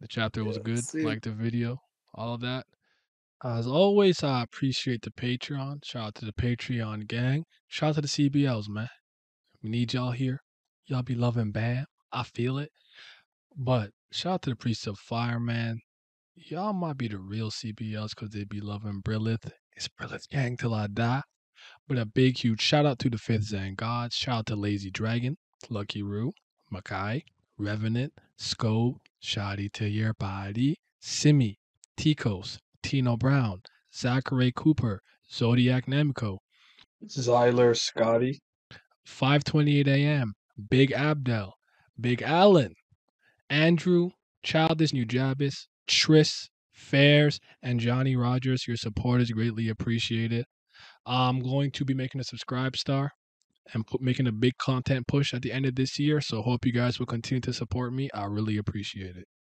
The chapter was good. Like the video, all of that. As always, I appreciate the Patreon. Shout out to the Patreon gang. Shout out to the CBLs, man. We need y'all here. Y'all be loving Bam. I feel it. But shout out to the Priest of Fire, man. Y'all might be the real CBLs because they be loving Brillith. It's Brillith gang till I die. But a big, huge shout out to the Fifth Zen Gods. Shout out to Lazy Dragon, Lucky Roo, Makai, Revenant, Scope, Shoddy to Your Body, Simi, Ticos, Tino Brown, Zachary Cooper, Zodiac Nemco, Zyler Scotty, 5:28 a.m., Big Abdel, Big Allen, Andrew, Childish Nujabis, Tris, Fairs, and Johnny Rogers. Your support is greatly appreciated. I'm going to be making a subscribe star and making a big content push at the end of this year. So hope you guys will continue to support me. I really appreciate it.